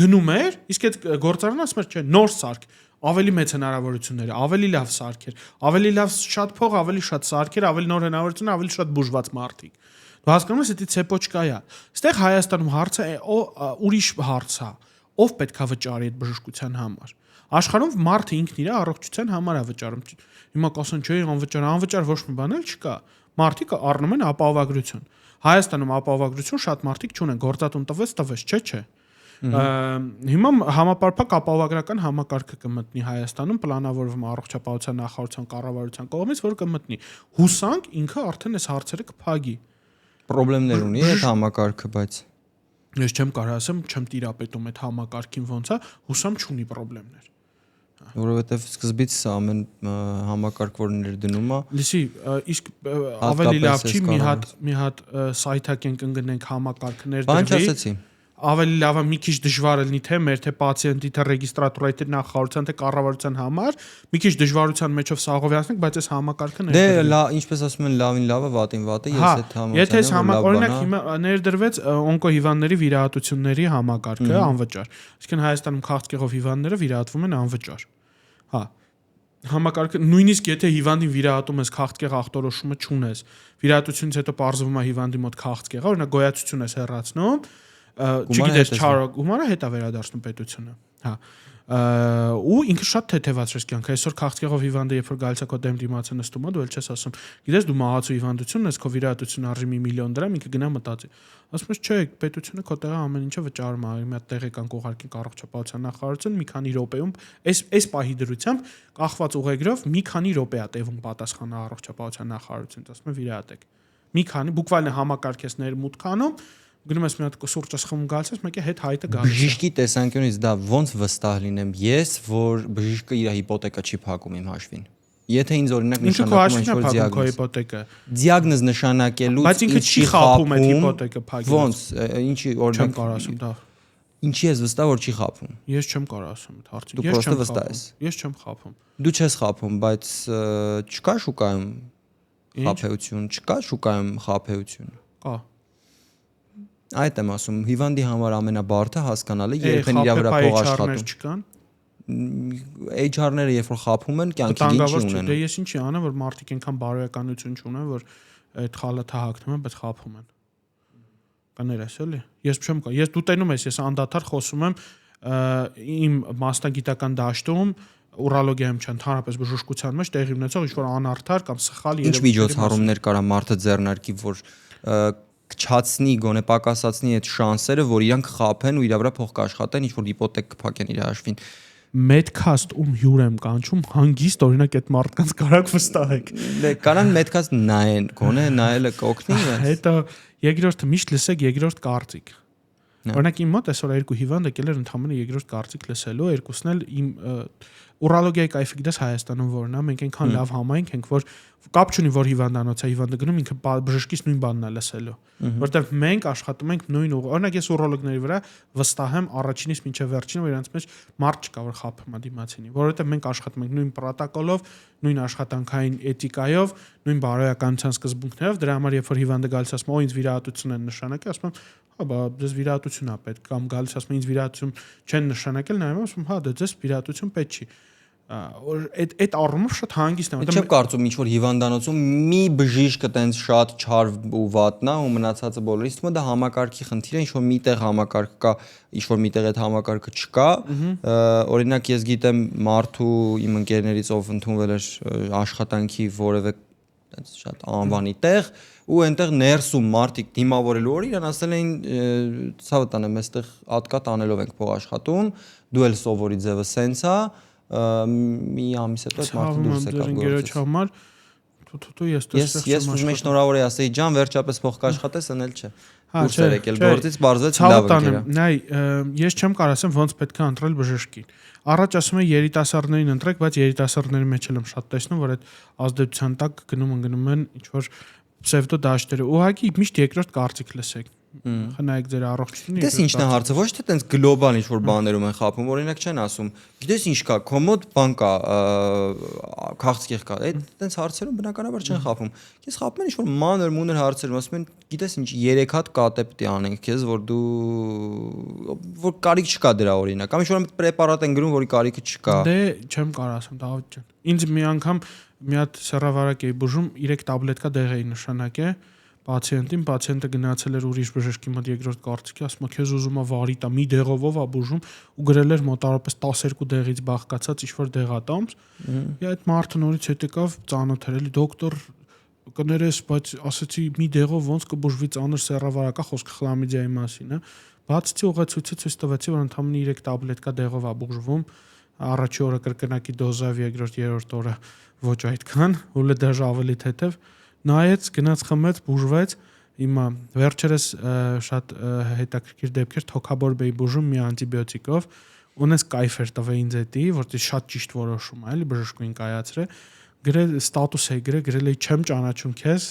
գնում էր, իսկ այդ գործարանը ասում էր, չէ, նոր սարք, ավելի մեծ հնարավորություններ, ավելի լավ սարքեր, ավելի լավ շատ փող, ավելի շատ սարքեր, ավելի նոր հնարավորություն, ավելի շատ բուժված մարդիկ։ Դու հասկանում ես, դա ցեպոչկա է։ Այստեղ Հայաստանում հարցը ուրիշ հարց է, ով պետքա վճարի այդ բժշկության համար։ Աշխարհում մարդը ինքն իր առողջության համար է վճարում։ Հիմա կասեն, չէ, անվճար ոչ մի բան էլ չկա։ Մարդիկ առնում են ապահովագրություն։ Հայաստանում ապահովագրություն շատ մարդիկ չունեն, գործատուն տվեց, չէ։ Հիմա համապարփակ ապահովագրական համակարգը կմտնի Հայաստանում, պլանավորվում առողջապահության նախարարության կառավարության կողմից, որ կմտնի։ Հուսանք ինքը արդեն այս հարցերը կփակի։ Պրոբլեմներ ունի այդ համակարգը, բայց ես չեմ կարող ասեմ, չեմ տիրապետում այդ համակարգին ոնց է, հուսամ չունի պրոբլեմներ։ Որովհետև սկզբից սա ամեն համակարգ որ ներդնում է։ Լսի, իսկ ավելի լավ չի մի հատ սայթակ ընկնենք համակարգներ դրվի։ Բան չասեցի։ Ավելի լավ է մի քիչ դժվար լինի թե մեր թե պացիենտի թե ռեգիստրատուրայի թե նախարարության թե կառավարության համար, մի քիչ դժվարության մեջով սաղովյանցնենք, բայց այս համակարգը ներդրվի։ Դե ինչպես ասում են, լավին լավը, վատին վատը, ես այդ համակարգը։ Եթե այս օրինակ հիմա ներդրվեց օնկոհիվանդների վիրահատությունների համակարգը անվճար։ Այսինքն Հայաստանում քաղցկեղով հիվանդները վիրահատվում են անվճար։ Հա։ Համակարգը նույնիսկ եթե հիվանդին վիրահատում ես քաղցկեղ ախտորոշումը չունես, վիրահատությունից հետո պարզվում է հիվանդի մոտ քաղցկեղ է, օրինակ գոյացություն ես հեռացնում, չգիտես չարը գումարը հետա վերադարձնում պետությունը, հա, ու ինքը շատ թեթևացրեց կյանքը, այսօր քաղցկեղով հիվանդը երբ որ գալիս է քո դեմ դիմացը նստում է, դու էլ չես ասում, գիտես դու մահացու հիվանդություն ես, քո վիրահատությունը արժի 1 միլիոն դրամ, ինքը գնա մտածի, ասում ես չէ, պետությունը քո տեղը ամեն ինչը վճարում է, մի հատ տեղեկան կողարկին առողջապահության նախարարություն, մի քանի րոպեում, այս պահի դրությամբ կախված ուղեգրով մի քանի րոպե է տևում պատասխանը առողջապահության նախարարությունից, ասում է վիրահատեք, մի քանի բուկվալն համակարգեսներ մուտք անում, գնում ես մի հատ սուրճս խմում գալիս ես, մեկը հետ հայտը գալիս։ Բժիշկի տեսանկյունից դա ոնց վստահ լինեմ ես, որ բժիշկը իր հիպոթեկա չի փակում իմ հաշվին։ Եթե ինձ օրինակ նշանակում է ինչ-որ հիպոթեկը։ Դիագնոզ նշանակելուց բայց ինքը չի խափում այդ հիպոթեկը փակելուց։ Ոնց, ինչի օրինակ չեմ կարող ասում դա։ Ինչի ես վստահ որ չի խափում։ Ես չեմ կարող ասում այդ հարցը։ Դու պրոստը վստահ ես։ Ես չեմ խափում։ Դու չես խափում, բայց չկա շուկայում խափեություն, չկա շուկայում խափեություն։ Կա։ Այդ եմ ասում, հիվանդի համար ամենաբարդը հասկանալը երբեք իր վրա փող աշխատում չկան։ HR-ները երբ որ խափում են, կյանքի ինչի ունեն։ Դե ես ինչի անեմ, որ մարդիկ այնքան բարոյականություն չունեն, որ այդ խալաթը հագնում են, բայց խափում են։ Կներես էլի։ Ես չեմ կա։ Ես դու տենում ես, ես անդադար խոսում եմ իմ մասնագիտական դաշտում ուրոլոգիայում չեն, ընդհանրապես բժշկության մեջ տեղի ունեցող ինչ-որ անարդար կամ սխալ Ինչ միջոցառումներ կարա մարդը ձեռնարկի, որ քչացնի, գոնե պակասացնի այդ շանսերը, որ իրանք խափեն ու իր վրա փող կաշխատեն, ինչ-որ հիպոթեք կփակեն իր հաշվին։ Medcast հյուր եմ կանչում, հանգիստ օրինակ այդ մարդկանց կարակ վստահեք։ Դե կանան Medcast նայեն, գոնե նայելը կօգնի։ Հետո երկրորդը միշտ լսեք երկրորդ կարծիք։ Օրինակ իմ մոտ այսօր երկու հիվանդ եկել էր ընդհանրապես երկրորդ կարծիք լսելու, երկուսն էլ իմ ուրոլոգիայի կայֆը գիտես Հայաստանում որն է, մենք այնքան լավ համայնք ենք, որ կապ չունի որ հիվանդանոց է, հիվանդը գնում ինքը բժշկից նույն բանն է լսելու, որտեղ մենք աշխատում ենք նույն օրինակ ես ուրոլոգների վրա վստահ եմ առաջինից մինչև վերջինը, որ իրանց մեջ մարդ չկա որ խափում է դիմացինի, որովհետև մենք աշխատում ենք նույն պրոտոկոլով, նույն աշխատանքային էթիկայով, նույն բարոյականության սկզբունքներով, դրա համար երբ որ հիվանդը գալիս ասում օ ինձ վիրահատություն են նշանակել, ասում եմ հա բա դες վիրահատություն է պետք կամ գալիս ասում ինձ վիրահատություն չեն նշանակել, նայում ասում հա դե դες վիրահատություն պետք չի։ Այդ առումով շատ հանգիստ եմ։ Չեմ կարծում ինչ որ հիվանդանոցում մի բժիշկը տենց շատ չար ու վատնա ու մնացածը բոլորից թվում է դա համակարգի խնդիր է, ինչ որ միտեղ համակարգ կա, ինչ որ միտեղ այդ համակարգը չկա։ Օրինակ ես գիտեմ մարդու իմ ընկերներից ով ընդունվել էր աշխատանքի որևէ տենց շատ անվանի տեղ ու այնտեղ ներսում մարդիկ դիմավորելու օրը իրան ասել էին ցավը տանեմ այստեղ ատկատ անելով ենք փող աշխատում, դու էլ սովորի ձևը սենց է մի ամիս հետո այդ մարդը դուրս եկավ գործից։ Համար թու ես ուզում եմ շնորհավոր ասեի ջան, վերջապես փող կաշխատես, ընել չէ։ Դուրս էր եկել գործից, բարձրացեց լավ ընկերա։ Նայ, ես չեմ կարող ասեմ ոնց պետք է ընտրել բժշկին։ Առաջ ասում եմ երիտասարդներին ընտրեք, բայց երիտասարդների մեջ եմ շատ տեսնում, որ այդ ազդեցության տակ գնում են ինչ որ պսևդո դաշտերը։ Ուղղակի միշտ երկրորդ կարծիք լսեք։ Խնայեք ձեր առողջությունը։ Գիտես ինչն է հարցը, ոչ թե տենց գլոբալ ինչ-որ բաներում են խափում, օրինակ չեն ասում։ Գիտես ինչ կա, կոմոդ բան կա, քաղցկեղ կա։ Այդ տենց հարցերում բնականաբար չեն խափում։ Ես խափում եմ ինչ-որ մանր մունր հարցերում, ասում են, գիտես ինչ 3 հատ կատե պետք է անենք քեզ, որ կարիք չկա դրա օրինակ։ Կամ ինչ-որ պրեպարատ են գրում, որի կարիքը չկա։ Դե չեմ կարող ասեմ, Դավիթ ջան։ Ինձ մի անգամ մի հատ սեռավարակ էի բուժում, 3 տաբլետկա դեղ էի նշանակե պացիենտը գնացել էր ուրիշ բժշկի մոտ երկրորդ կարծիքի, ասում է քեզ ուզում է վարի տա, մի դեղովով է բուժում ու գրել էր մոտավորապես 12 դեղից բաղկացած ինչ-որ դեղատոմս։ Եա այդ մարդը նորից հետ եկավ ծանոթ էր, էլի դոկտոր կներես, բայց ասացի մի դեղով ոնց կբուժվի ծանր սեռավարակա խոսքը խլամիդիայի մասին է։ Բացի ուղեցույցը ցույց տվեցի, որ ընդամենը 3 տաբլետկա դեղով է բուժվում, առաջի օրը կրկնակի դոզով, երկրորդ, երրորդ օրը ոչ այդքան, ու լեդաժ ավելի թեթև նայեց, գնաց խմեց, բուժվեց։ Հիմա վերջերս շատ հետաքրքիր դեպքեր թոքաբորբ էի բուժում մի անտիբիոտիկով, ունես կայֆ էր տվել ինձ էդի, որտեղ շատ ճիշտ որոշում է, էլի բժշկուին կայացրե։ Գրել ստատուս էի գրել էի չեմ ճանաչում քեզ,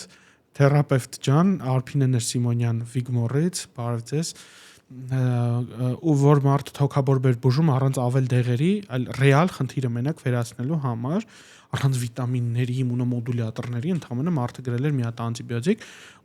թերապևտ ջան, Արփինեն Սիմոնյան Վիգմորից, բարև ձեզ։ Ու որ մարդ թոքաբորբ էր բուժում առանց ավել դեղերի, այլ ռեալ խնդիրը մենակ վերացնելու համար, առանց վիտամինների, իմունոմոդուլյատորների, ընդհանրապես մարդը գրել էր մի հատ անտիբիոտիկ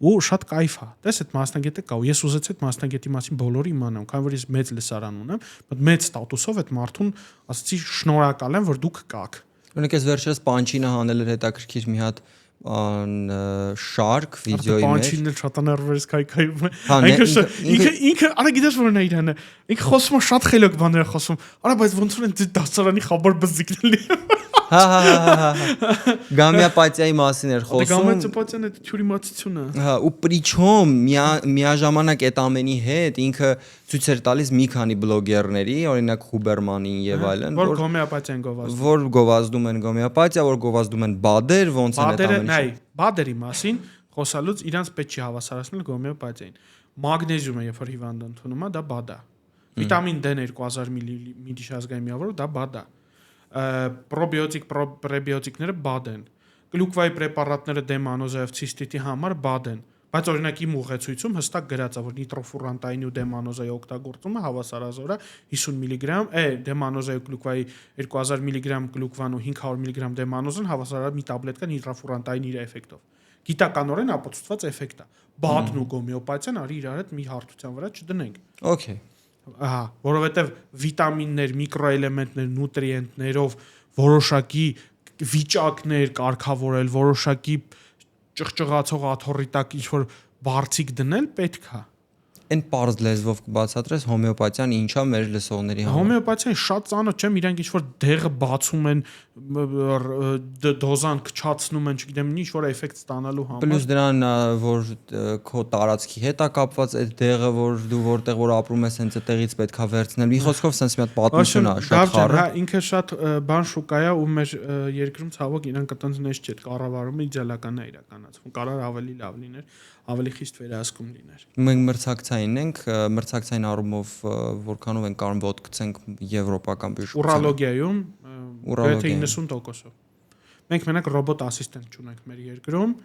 ու շատ կայֆ է։ Տես այդ մասնագետը կա ու ես ուզեցի այդ մասնագետի մասին բոլորը իմանամ, քանի որ ես մեծ լսարան ունեմ, բայց մեծ ստատուսով այդ մարդուն ասացի շնորհակալ եմ, որ դուք կաք։ Օրինակ ես վերջերս Պանչինը հանել էր հետաքրքիր մի հատ շարք վիդեոյի մեջ։ Պանչինն էլ շատ աներվերս քայքայում է։ Ինքը արա գիտես որն է իրանը։ Ինքը խոսում է շատ խելոք բաներ խոսում։ Արա բայց ոնց որ են դասարանի խաբար բզիկնելի։ Գամիապաթիայի մասին էր խոսում։ Գամիապաթիան այդ թյուրիմացությունը։ Հա, ու պրիչոմ միաժամանակ այդ ամենի հետ ինքը ցույց էր տալիս մի քանի բլոգերների, օրինակ Հուբերմանին եւ այլն, որ գոմեոպաթիան գովազդում։ Որ գովազդում են գոմեոպաթիա, որ գովազդում են բադեր, ոնց են այդ ամենը։ Բադերի մասին խոսալուց իրանց պետք չի հավասարացնել գոմեոպաթիային։ Մագնեզիումը երբ որ հիվանդը ընդունում է, դա բադ է։ Վիտամին D-ն 2000 միլիշազգային միավոր, դա բադ է։ Պրոբիոտիկ, պրեբիոտիկները բադ են։ Գլյուկվայի պրեպարատները դեմանոզայով ցիստիտի համար բադ են։ Բայց օրինակ իմ ուղեցույցում հստակ գրած է, որ նիտրոֆուրանտայինի ու դեմանոզայի օգտագործումը հավասարազոր է 50 մգ, դեմանոզայի ու գլյուկվայի 2000 մգ գլյուկվան ու 500 մգ դեմանոզն հավասար է մի տաբլետկա նիտրոֆուրանտայինի իր էֆեկտով։ Գիտականորեն ապացուցված էֆեկտ է։ Բադն ու գոմեոպաթիան արի իրար հետ մի հարթության վրա չդնենք։ Okay։ Ահա, որովհետև վիտամիններ, միկրոէլեմենտներ, նուտրիենտներով որոշակի վիճակներ կարգավորել, որոշակի ճղճղացող աթոռի տակ ինչ որ բարձիկ դնել պետք է։ Այն պարզ լեզվով կբացատրես հոմեոպաթիան ինչա մեր լսողների համար։ Հոմեոպաթիան շատ ծանոթ չեմ, իրանք ինչ որ դեղը բացում են, դոզան քչացնում են, չգիտեմ, ինչ որ էֆեկտ ստանալու համար։ Պլյուս դրան որ քո տարածքի հետ է կապված այդ դեղը, որ դու որտեղ որ ապրում ես, հենց այդտեղից պետքա վերցնել։ Մի խոսքով sense մի հատ պատմություն է շատ խառը։ Հա, ինքը շատ բան շուկա է ու մեր երկրում ցավոք իրանք այտենց չէ, կառավարումը իդեալական է իրականացվում։ Կարող ավելի լավ լիներ, ավելի խիստ վերահսկում լիներ։ Մենք մրցակցային ենք, մրցակցային առումով որքանով են կարող ոտքցենք եվրոպական բժշկության։ Ուրոլոգիայում գրեթե 90%-ով։ Մենք մենակ ռոբոտ ասիստենտ ունենք մեր երկրում,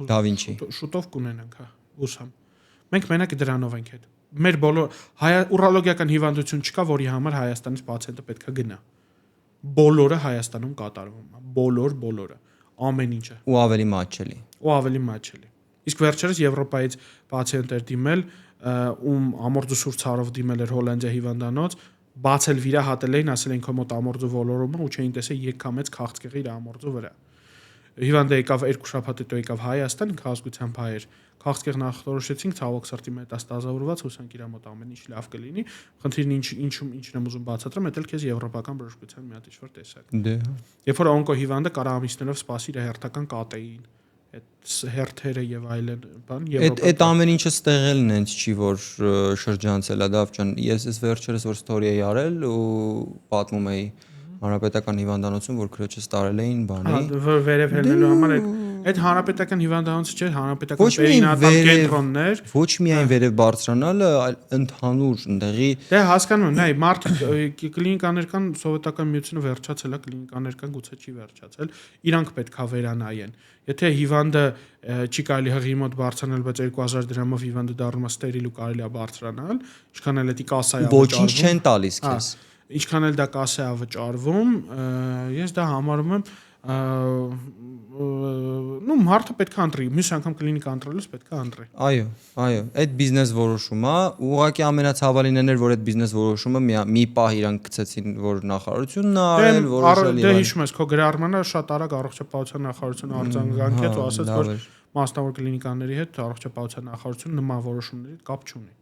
Da Vinci։ Շուտով կունենանք, հա, ուսամ։ Մենք մենակ դրանով ենք հետ։ Մեր բոլոր ուրոլոգիական հիվանդություն չկա, որի համար Հայաստանից պացիենտը պետքա գնա։ Բոլորը Հայաստանում կատարվում է, բոլորը, ամեն ինչը։ Ու ավելի մատչելի։ Ու ավելի մատչելի։ Իսկ վերջերս Եվրոպայից պացիենտ էր դիմել, ում ամորձու սուր ցարով դիմել էր Հոլանդիա հիվանդանոց, բացել վիրահատել էին, ասել են քո մոտ ամորձու ոլորումը ու չէին տեսել եկամեց քաղցկեղի իր ամորձու վրա։ Հիվանդը եկավ 2 շաբաթ հետո եկավ Հայաստան, քաղցկեղությամբ հայեր։ Քաղցկեղն ախտորոշեցինք, ցավոք սրտի մետաստազավորված, հուսանք իր մոտ ամեն ինչ լավ կլինի։ Խնդիրն ինչն եմ ուզում բացատրեմ, դա էլ քեզ եվրոպական բժշկության մի հատ ինչ-որ տեսակ։ Դե։ Երբ որ օնկո հիվանդը կարա ամիսներով սպասի իր հերթական կատեին, այդ հերթերը եւ այլն, բան Եվրոպա։ Այդ ամեն ինչը ստեղելն հենց չի որ շրջանցել է Դավ ջան։ Ես վերջերս որ ստորի էի արել ու պատմում էի հանրապետական հիվանդանոցում, որ քրոջս տարել էին բանի։ Որ վերև հելնելու համար այդ հանրապետական հիվանդանոցը չէ, հանրապետական պերինատալ կենտրոններ։ Ոչ միայն վերև բարձրանալը, այլ ընդհանուր ընդեղի։ Դե հասկանում եմ, նայ, մարդ կլինիկաներ կան, սովետական միությունը վերջացել է, կլինիկաներ կան, գուցե չի վերջացել, իրանք պետքա վերանայեն։ Եթե հիվանդը չի կարելի հղի մոտ բարձրանալ, բայց 2000 դրամով հիվանդը դառնում է ստերիլ ու կարելի է բարձրանալ, ինչքան էլ էտի կասայա ոչինչ չեն տալիս քեզ։ Ինչքան էլ դա կասայա վճարվում, ես դա համարում եմ նու մարդը պետք է ընտրի, մյուս անգամ կլինիկա ընտրելուց պետք է ընտրի։ Այո, այդ բիզնես որոշումը, ուղղակի ամենացավալին էր, որ այդ բիզնես որոշումը մի պահ իրանք գցեցին, որ նախարարությունն է արել, որոշել Դե հիշում ես, քո գրառմանը շատ արագ առողջապահության նախարարությունը արձագանքեց ու ասաց, որ մասնավոր կլինիկաների հետ առողջապահության նախարարությունը նման որոշումների կապ չունի։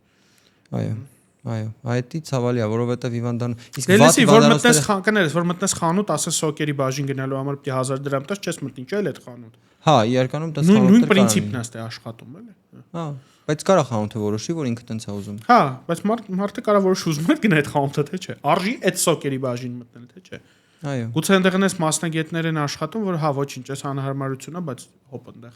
Այդի ցավալի է, որովհետև հիվանդան իսկ վատ հիվանդանոցները կներես, որ մտնես խանութ, ասես սոկերի բաժին գնալու համար պետք է 1000 դրամ տաս, չես մտնի, չէ՞ էլ այդ խանութ։ Հա, իհարկանում դա խանութը նույն պրինցիպն է ստե աշխատում, էլի։ Հա, բայց կարա խանութը որոշի, որ ինքը տենց է ուզում։ Հա, բայց մարդը կարա որոշ ուզում է գնա այդ խանութը, թե չէ։ Արժի այդ սոկերի բաժին մտնել, թե չէ։ Այո։ Գուցե այնտեղ նես մասնագետներ են աշխատում, որ հա ոչինչ, այս անհարմարություն է, բայց հոպ այնտեղ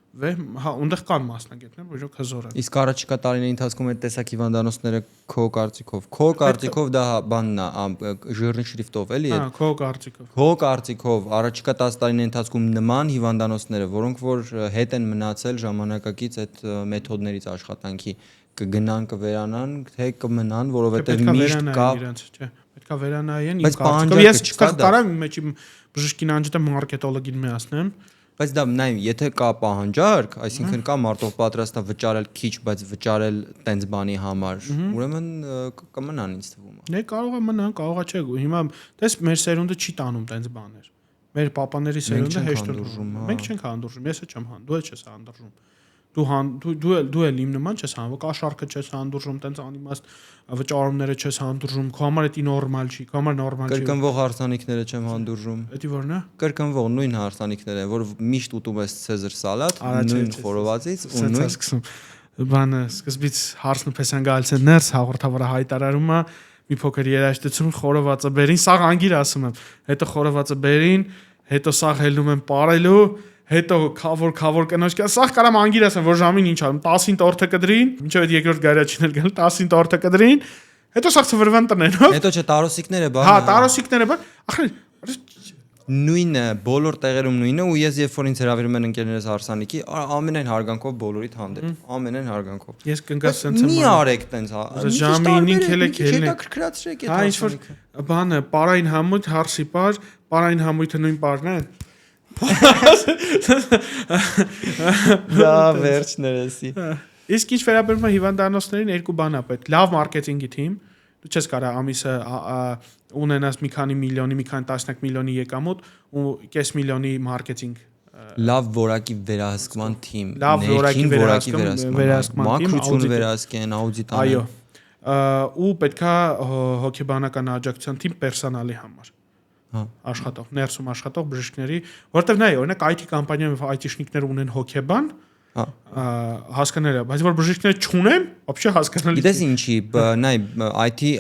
հա այնտեղ կան մասնագետներ, որ իրոք հզոր են։ Իսկ առաջիկա տարիների ընթացքում այդ տեսակ հիվանդանոցները քո կարծիքով դա բանն է, ժիրնի շրիֆտով էլի։ Հա, քո կարծիքով։ Քո կարծիքով առաջիկա 10 տարիների ընթացքում նման հիվանդանոցները, որոնք որ հետ են մնացել ժամանակակից այդ մեթոդներից աշխատանքի, կգնան, կվերանան, թե կմնան, որովհետև միշտ կա իրենց, չէ։ Պետքա վերանայեն իմ կարծիքով։ Ես կարամ մեջի բժշկին անջատեմ մարքետոլոգին միացնեմ։ Բայց դա նայ, եթե կա պահանջարկ, այսինքն կա մարդով պատրաստ է վճարել քիչ, բայց վճարել տենց բանի համար, ուրեմն կմնան ինձ թվում է։ Դե կարող է մնան, կարող է չէ։ Հիմա տես մեր սերունդը չի տանում տենց բաներ։ Մեր պապաների սերունդը հեշտ է։ Մենք չենք հանդուրժում, ես էլ չեմ հանդուրժում, դու էլ չես հանդուրժում։ Դու էլ իմ նման չես հանդուրժում, կաշառքը չես հանդուրժում, տենց անիմաստ վճարումները չես հանդուրժում, քո համար դա նորմալ չի, քո համար նորմալ չի։ Կրկնվող հարսանիքները չեմ հանդուրժում։ Դա որն է։ Կրկնվող նույն հարսանիքները, որ միշտ ուտում ես ցեզր սալատ, նույն խորովածից ու նույն սկսում։ Բանը սկզբից հարսն ու փեսան գալիս են ներս, հաղորդավարը հայտարարում է մի փոքր երաժշտություն խորովածը բերին, սաղ անգիր ասում եմ, հետո խորովածը բերին, հետո սաղ հելնում եմ ապարելու, հետո քավոր կնոջ սա կարամ անգիր ասեմ որ ժամին ինչ անում 10-ին տորթը կդրին մինչև այդ երկրորդ գարաչին էլ գալ 10-ին տորթը կդրին հետո սա ծվրվան տնելով Հետո չէ տարոսիկները բան։ հա տարոսիկները բան ախր Նույնը բոլոր տեղերում նույնը ու ես երբ որ ինձ հրավիրում են ընկերներս հարսանիքի ամենայն հարգանքով բոլորիդ հանդեպ ամենայն հարգանքով ես կնգաս sense Մի արեք տենց ժամի 9-ին քելեք հետաքրքրացրեք հա ինչ որ բանը պարային համույթ հարսի պար պարային համույթը նույն պարն է Դա վերջներեսի Իսկ ինչ վերաբերում է հիվանդանոցներին երկու բան է պետք լավ մարքեթինգի թիմ դու չես կարա ամիսը ունենաս մի քանի միլիոնի, մի քանի տասնյակ միլիոնի եկամուտ ու կես միլիոնի մարքեթինգ լավ որակի վերահսկման թիմ, լավ որակի վերահսկման մակրություն վերահսկեն, աուդիտ այո ու պետքա հոգեբանական աջակցության թիմ պերսոնալի համար աշխատող, ներսում աշխատող բժիշկների, որտեվ նայ, օրինակ IT կամպանիայում IT-շնիկներ ունեն հոգեբան հասկանալի է, բայց որ բժիշկները չունեն, вообще հասկանալի։ Գիտես ինչի, նայ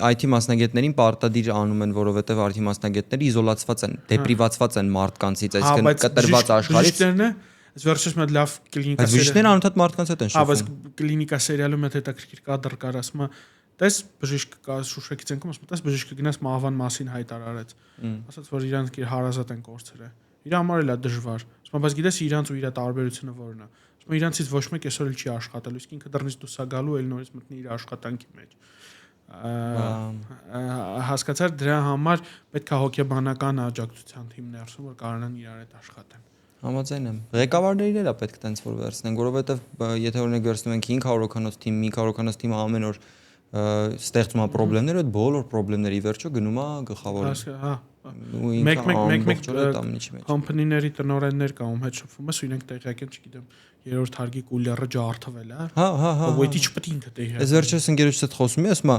IT մասնագետներին պարտադիր անում են, որովհետև IT մասնագետները իզոլացված են, դեպրիվացված են մարդկանցից, այսինքն կտրված աշխարհից։ Բժիշկներն վերջերս մի լավ կլինիկա Բայց բժիշկները անընդհատ մարդկանց հետ են շփվում։ Բայց կլինիկա սերիալում հետ հետաքրքիր կադր կար, ասում է, տես բժիշկ կա Շուշեկից ենք, ասում է, տես բժիշկը գնաց մահվան մասին հայտարարեց։ Ասաց, որ իրանք իր հարազատ են կորցրել։ Իր համար էլ է դժվար։ Ասում է, բայց գիտես իրանց ու իր տարբերությունը որն է։ Ասում է, իրանցից ոչ մեկ այսօր էլ չի աշխատելու, իսկ ինքը դեռնից դուրս է գալու, էլ նորից մտնի իր աշխատանքի մեջ։ Հասկացար դրա համար պետք է հոգեբանական աջակցության թիմ ներսում, որ կարողանան իրար հետ աշխատեն։ Համաձայն եմ։ Ղեկավարներին էլ է պետք տենց որ վերցնեն, որովհետև եթե օրինակ վերցնում ենք 500 հոգանոց թիմ, 500 հոգանոց թիմը ամեն օր ստեղծում է խնդիրներ, այդ բոլոր խնդիրների վերջո գնում է գլխավորը։ Հա։ Մեկ կոմպանիների տնօրեններ կա ում հետ շփվում ես, ու իրենք տեղյակ են, չգիտեմ, երրորդ հարգի կուլերը ջարդվել է։ Հա։ Ու դա չպետք է ինքը տեղյակ։ Այս վերջերս ընկերոջս հետ խոսում եմ, ասում է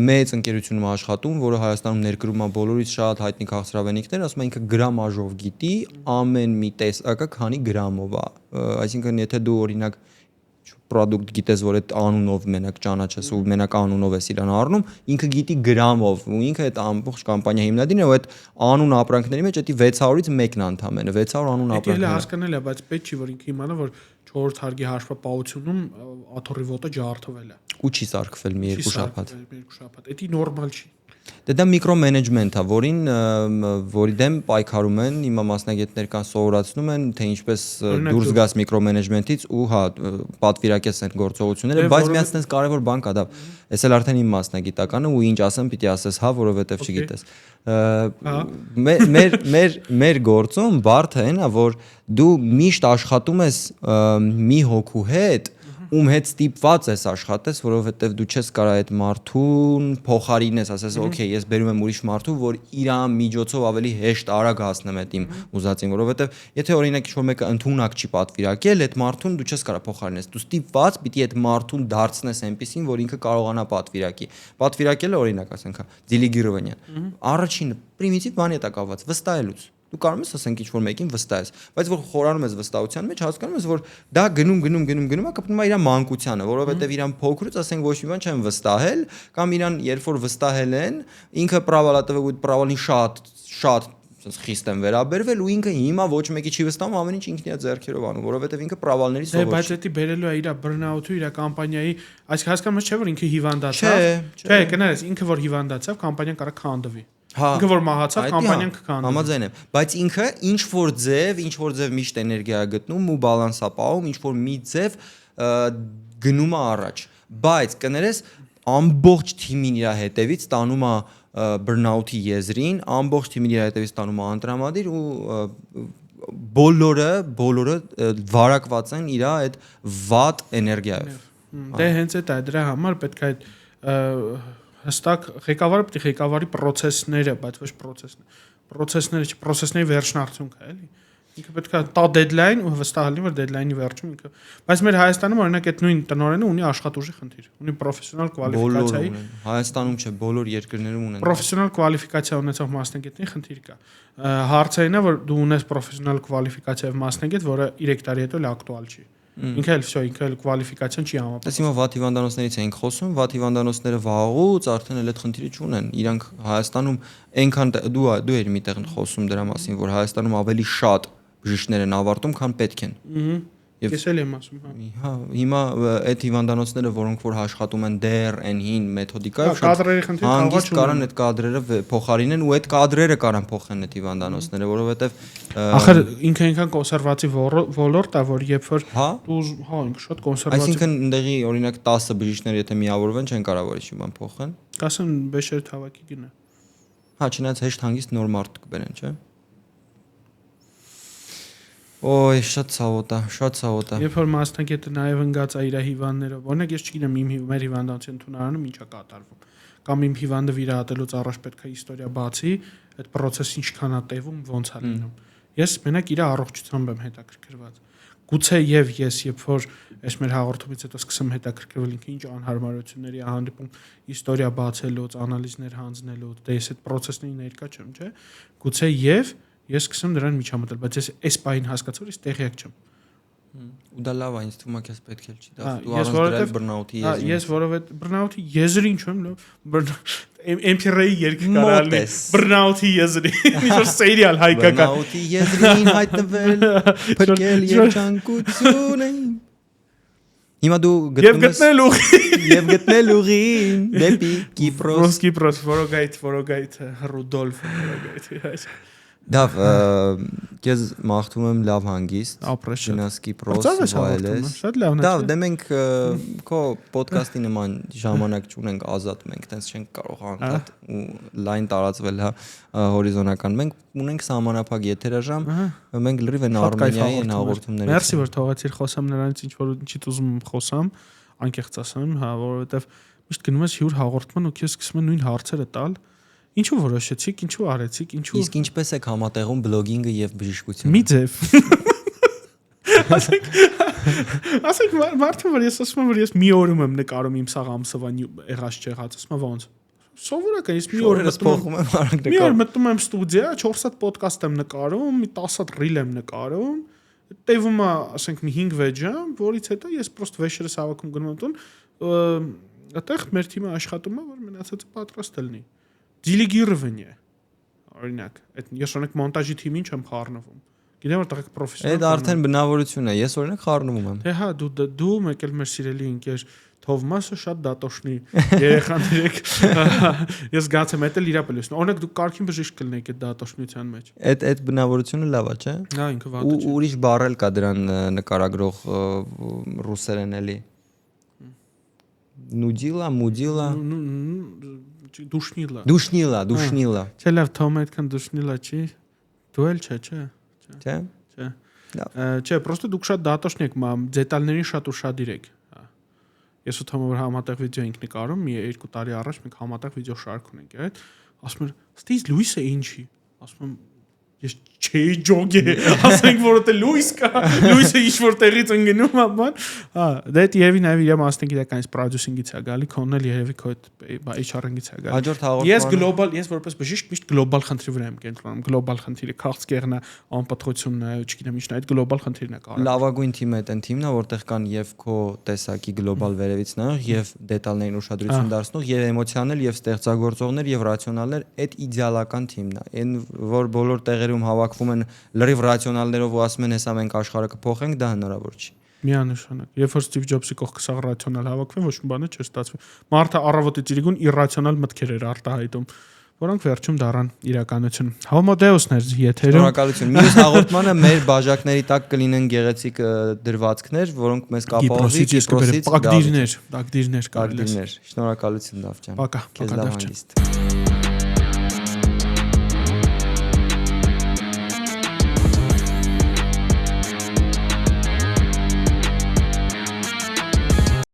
մեծ ընկերությունում աշխատում, որը Հայաստանում ներկրում է բոլորից շատ հայտնի քաղցրավենիքներ, ասում է ինքը գրամաժով գիտի ամեն մի տեսակը քանի գրամով է։ Այսինքն եթե դու օրինակ product գիտես, որ այդ անունով մենակ ճանաչես ու մենակ անունով ես իրան առնում, ինքը գիտի գրամով ու ինքը այդ ամբողջ կամպանիա հիմնադիրն է ու այդ անուն ապրանքների մեջ էդի 600-ից մեկն է ընդամենը 600 անուն ապրանքներ։ Դա հասկանալի է, բայց պետք չի որ ինքը իմանա որ 4-րդ հարգի հաշվապահությունում աթոռի ոտը ջարդվել է։ Ու չի սարքվել մի երկու շաբաթ։ Դա նորմալ չի։ Դա միկրոմենեջմենտ է, որի դեմ պայքարում են, հիմա մասնագետներ կան սովորացնում են, թե ինչպես դուրս գաս միկրոմենեջմենտից ու հա պատվիրակես են գործողությունները, բայց մի հատ կարևոր բան կա դա։ Էս էլ արդեն իմ մասնագիտականը ու ինչ ասեմ, պիտի ասես հա, որովհետև չգիտես։ Մեր գործում բարդը այն է, որ դու միշտ աշխատում ես մի հոգու հետ ում հետ ստիպված ես աշխատես, որովհետև դու չես կարող այդ մարդուն փոխարինես, ասես, օքեյ, ես բերում եմ ուրիշ մարդու, որ իր միջոցով ավելի հեշտ արագ հասնեմ այդ իմ ուզածին, որովհետև եթե օրինակ ինչ-որ մեկը ընդունակ չի պատվիրակել, այդ մարդուն դու չես կարող փոխարինես, դու ստիպված պիտի այդ մարդուն դարձնես այնպեսին, որ ինքը կարողանա պատվիրակի։ Պատվիրակելը օրինակ ասենք, Ձիլիգիրովանյան։ Առաջին պրիմիտիվ բանի է կապված, վստահելուց։ Դու կարող ես ասենք ինչ-որ մեկին վստահես, բայց որ խորանում ես վստահության մեջ, հասկանում ես, որ դա գնում, կապնում է իր մանկությանը, որովհետև իրան փոքրուց ասենք ոչ մի բան չեն վստահել, կամ իրան երբ որ վստահել են, ինքը պրավալատվը պրավալին շատ խիստ են վերաբերվել ու ինքը հիմա ոչ մեկի չի վստահում, ամեն ինչ ինքն իր ձեռքերով անում, որովհետև ինքը պրավալների սովոր չի։ Բայց դա բերելու է իր բռնաուտը, իր կամպանիայի, այս հասկանում ես չէ որ ինքը հիվանդացավ։ Չէ, կներես, ինքը որ հիվանդացավ, կամպանիան կարող քանդվի։ Ինքը որ մահացավ, կամպանիան կքանդվի։ Համաձայն եմ, բայց ինքը ինչ որ ձև միշտ էներգիա է գտնում ու բալանս է պահում, ինչ որ մի ձև գնում է առաջ։ Բայց կներես ամբողջ թիմին իր հետևից տանում է բռնաուտի եզրին, ամբողջ թիմին իր հետևից տանում է անտրամադիր ու բոլորը վարակված են իր այդ վատ էներգիայով։ Դե հենց այդ է դրա համար պետք է հստակ ղեկավարը պետք է ղեկավարի process-ները, բայց ոչ process-ների վերջնարդյունքը է, էլի։ Ինքը պետք է տա deadline ու վստահ լինի, որ deadline-ի վերջում ինքը։ Բայց մեր Հայաստանում օրինակ այդ նույն տնօրենը ունի աշխատուժի խնդիր, ունի պրոֆեսիոնալ կվալիֆիկացիայի։ Հայաստանում չէ, բոլոր երկրներում ունեն։ Պրոֆեսիոնալ կվալիֆիկացիա ունեցող մասնագետների խնդիր կա։ Հարցը այն է, որ դու ունես պրոֆեսիոնալ կվալիֆիկացիայով մասնագետ, որը 3 տարի հետո ակտուալ չի։ Ինքը էլ կվալիֆիկացիան չի համապատասխանում։ Դες հիմա վատ հիվանդանոցներից ենք խոսում, վատ հիվանդանոցները վաղուց արդեն էլ այդ խնդիրը չունեն։ Իրանք Հայաստանում այնքան դու ես մի տեղ խոսում դրա մասին, որ Հայաստանում ավելի շատ բժիշկներ են ավարտում, քան պետք են։ Ես էլ եմ ասում, հա։ Հիմա այդ հիվանդանոցները, որոնք որ աշխատում են դեռ այն հին մեթոդիկայով, կադրերի խնդիր հանգիստ կարան այդ կադրերը փոխարինեն ու այդ կադրերը կարան փոխեն այդ հիվանդանոցները, որովհետև ախր ինքը այնքան կոնսերվատիվ ոլորտ է, որ երբ որ հա ինքը շատ կոնսերվատիվ։ Այսինքն ընդեղի օրինակ 10 բժիշկներ եթե միավորվեն, չեն կարող ինչ բան փոխեն։ Կասեմ բեշեր թավակի գնա։ Հա, չնայած հեշտ հանգիստ նոր մարդ կբերեն, չէ՞։ Օй, շատ ցավոտ է։ Երբ որ մասնակետը նաև ընկած է իր հիվանդներով, օրինակ ես չգիտեմ մեր հիվանդանոցի ընդունարանում ինչա կատարվում։ Կամ իմ հիվանդը վիրահատելուց առաջ պետք է իստորիա բացի, այդ process-ը ինչքան է տևում, ոնց է լինում։ Ես մենակ իր առողջությամբ եմ հետաքրքրված։ Գուցե եւ ես երբ որ այս մեր հաղորդումից հետո սկսեմ հետաքրքրվել ինքը ինչ անհարմարությունների է հանդիպում իստորիա բացելուց, անալիզներ հանձնելուց, դե ես այդ process-ների ներկա չեմ, չէ՞։ Գուցե եւ ես սկսեմ դրան միջամտել, բայց ես այս պահին հասկացա, որ ես տեղյակ չեմ։ Ու դա լավ է, ինձ թվում է քեզ պետք է չի դա։ Դու առանց դրա բռնաուտի եզրին։ Ես որովհետեւ բռնաուտի եզրին չեմ, MPR-ի երկը կարալի բռնաուտի եզրի։ Ինչ-որ սերիալ հայկական։ Բռնաուտի եզրին հայտնվել, փրկել երջանկությունը։ Հիմա դու գտնել ուղին դեպի Կիպրոս, Որոգայթ Ռուդոլֆ Որոգայթ։ Դավ, քեզ մաղթում եմ լավ հանգիստ։ Գնաս Կիպրոս, վայելես։ Շատ լավն է։ Դավ, դե մենք քո ոդկասթի նման ժամանակ չունենք ազատ, մենք տենց չենք կարող անդադ ու լայն տարածվել հա հորիզոնական։ Մենք ունենք սահմանափակ եթերաժամ, մենք լրիվ են Արմենիայի են հաղորդումները։ Մերսի որ թողեցիր խոսամ նրանից ինչ որ ինչից ուզում խոսամ, անկեղծ ասեմ, հա, որովհետև միշտ գնում ես հյուր հաղորդման ու քեզ սկսում են նույն հարցերը տալ։ Ինչու որոշեցիք, ինչու արեցիք, ինչու։ Իսկ ինչպես եք համատեղում բլոգինգը եւ բժշկությունը։ Մի ձև։ Ասենք մարդը որ ես ասում եմ որ ես մի օրում եմ նկարում իմ սաղ ամսվա եղած չեղած, ասում եմ ոնց։ Սովորական ես մի օր փոխում եմ արագ նկար։ Մի օր մտնում եմ ստուդիա, 4 հատ ոդկաստ եմ նկարում, մի 10 հատ ռիլ եմ նկարում։ Տևում է, ասենք մի 5-6 ժամ, որից հետո ես պրոստ վեշերս հավաքում գնում եմ տուն, այդտեղ մեր թիմը աշխատում է, որ մնացածը պատրաստ լինի։ Դիլիգիրվենի օրինակ այդ ես օրինակ մոնտաժի թիմին չեմ խառնվում գիտեմ որ տղեկ պրոֆեսիոնալ Այդ արդեն բնավորություն է ես օրինակ խառնվում եմ Թե հա դու մեկ էլ մեր սիրելի ընկեր Թովմասը շատ դատոշնի երեխաներեք ես գացեմ այդ էլ իրապելուց օրինակ դու կարքին բժիշկ կլինեք այդ դատոշնության մեջ այդ բնավորությունը լավ է չէ հա ինքը վատը չէ ուրիշ բառել կա դրան նկարագրող ռուսերեն էլի նուդիլա մուդիլա Դուշնիլա Չէ լավ Թոմը այդքան դուշնիլա չի դու էլ չէ Չէ Չէ պրոստը դուք շատ դատոշն եք դետալներին շատ ուշադիր եք Ես ու Թոմը որ համատեղ վիդեո ենք նկարում մի 2 տարի առաջ մենք համատեղ վիդեո շարք ունենք այդ ասում եմ ստից լույսը ինչի ասում եմ ես չէի ջոգե ասենք որ դե լույս կա լույսը ինչ որ տեղից ընկնում է բան հա դա երևի նաև իր մասնագիտականից պրոդյուսինգից է գալի քոննել երևի քո HR-ից է գալի ես գլոբալ ես որպես բժիշկ միշտ գլոբալ խնդրի վրա եմ կենտրոնում գլոբալ խնդիրը քաղցկեղն է անպատողությունն է չգիտեմ ինչն է այդ գլոբալ խնդիրն է կարող լավագույն թիմը այդ թիմն է որտեղ կան եւ քո տեսակի գլոբալ վերևից նայող եւ դետալներին ուշադրություն դարձնող եւ էմոցիաներ եւ ստեղծագործողներ եւ ռացիոնալներ այդ իդեալական թիմն է այն որ բոլոր տեղերում հավաքվում են լրիվ ռացիոնալներով ու ասում են հեսա մենք աշխարհը կփոխենք դա հնարավոր չի միանշանակ երբ որ Ստիվ Ջոբսի կողքը սաղ ռացիոնալ հավաքվեն ոչ մի բան չէ ստացվի մարդը առավոտից իրիկուն իրացիոնալ մտքեր էր արտահայտում որոնք վերջում դառան իրականություն Հոմոդեոսներ եթերում շնորհակալություն մյուս հաղորդմանը մեր բաժակների տակ կլինեն գեղեցիկ դրվածքներ որոնք մեզ կապահովի Կիպրոսից Դագդիրներ շնորհակալություն Դավ ջան քեզ լավ հանգիստ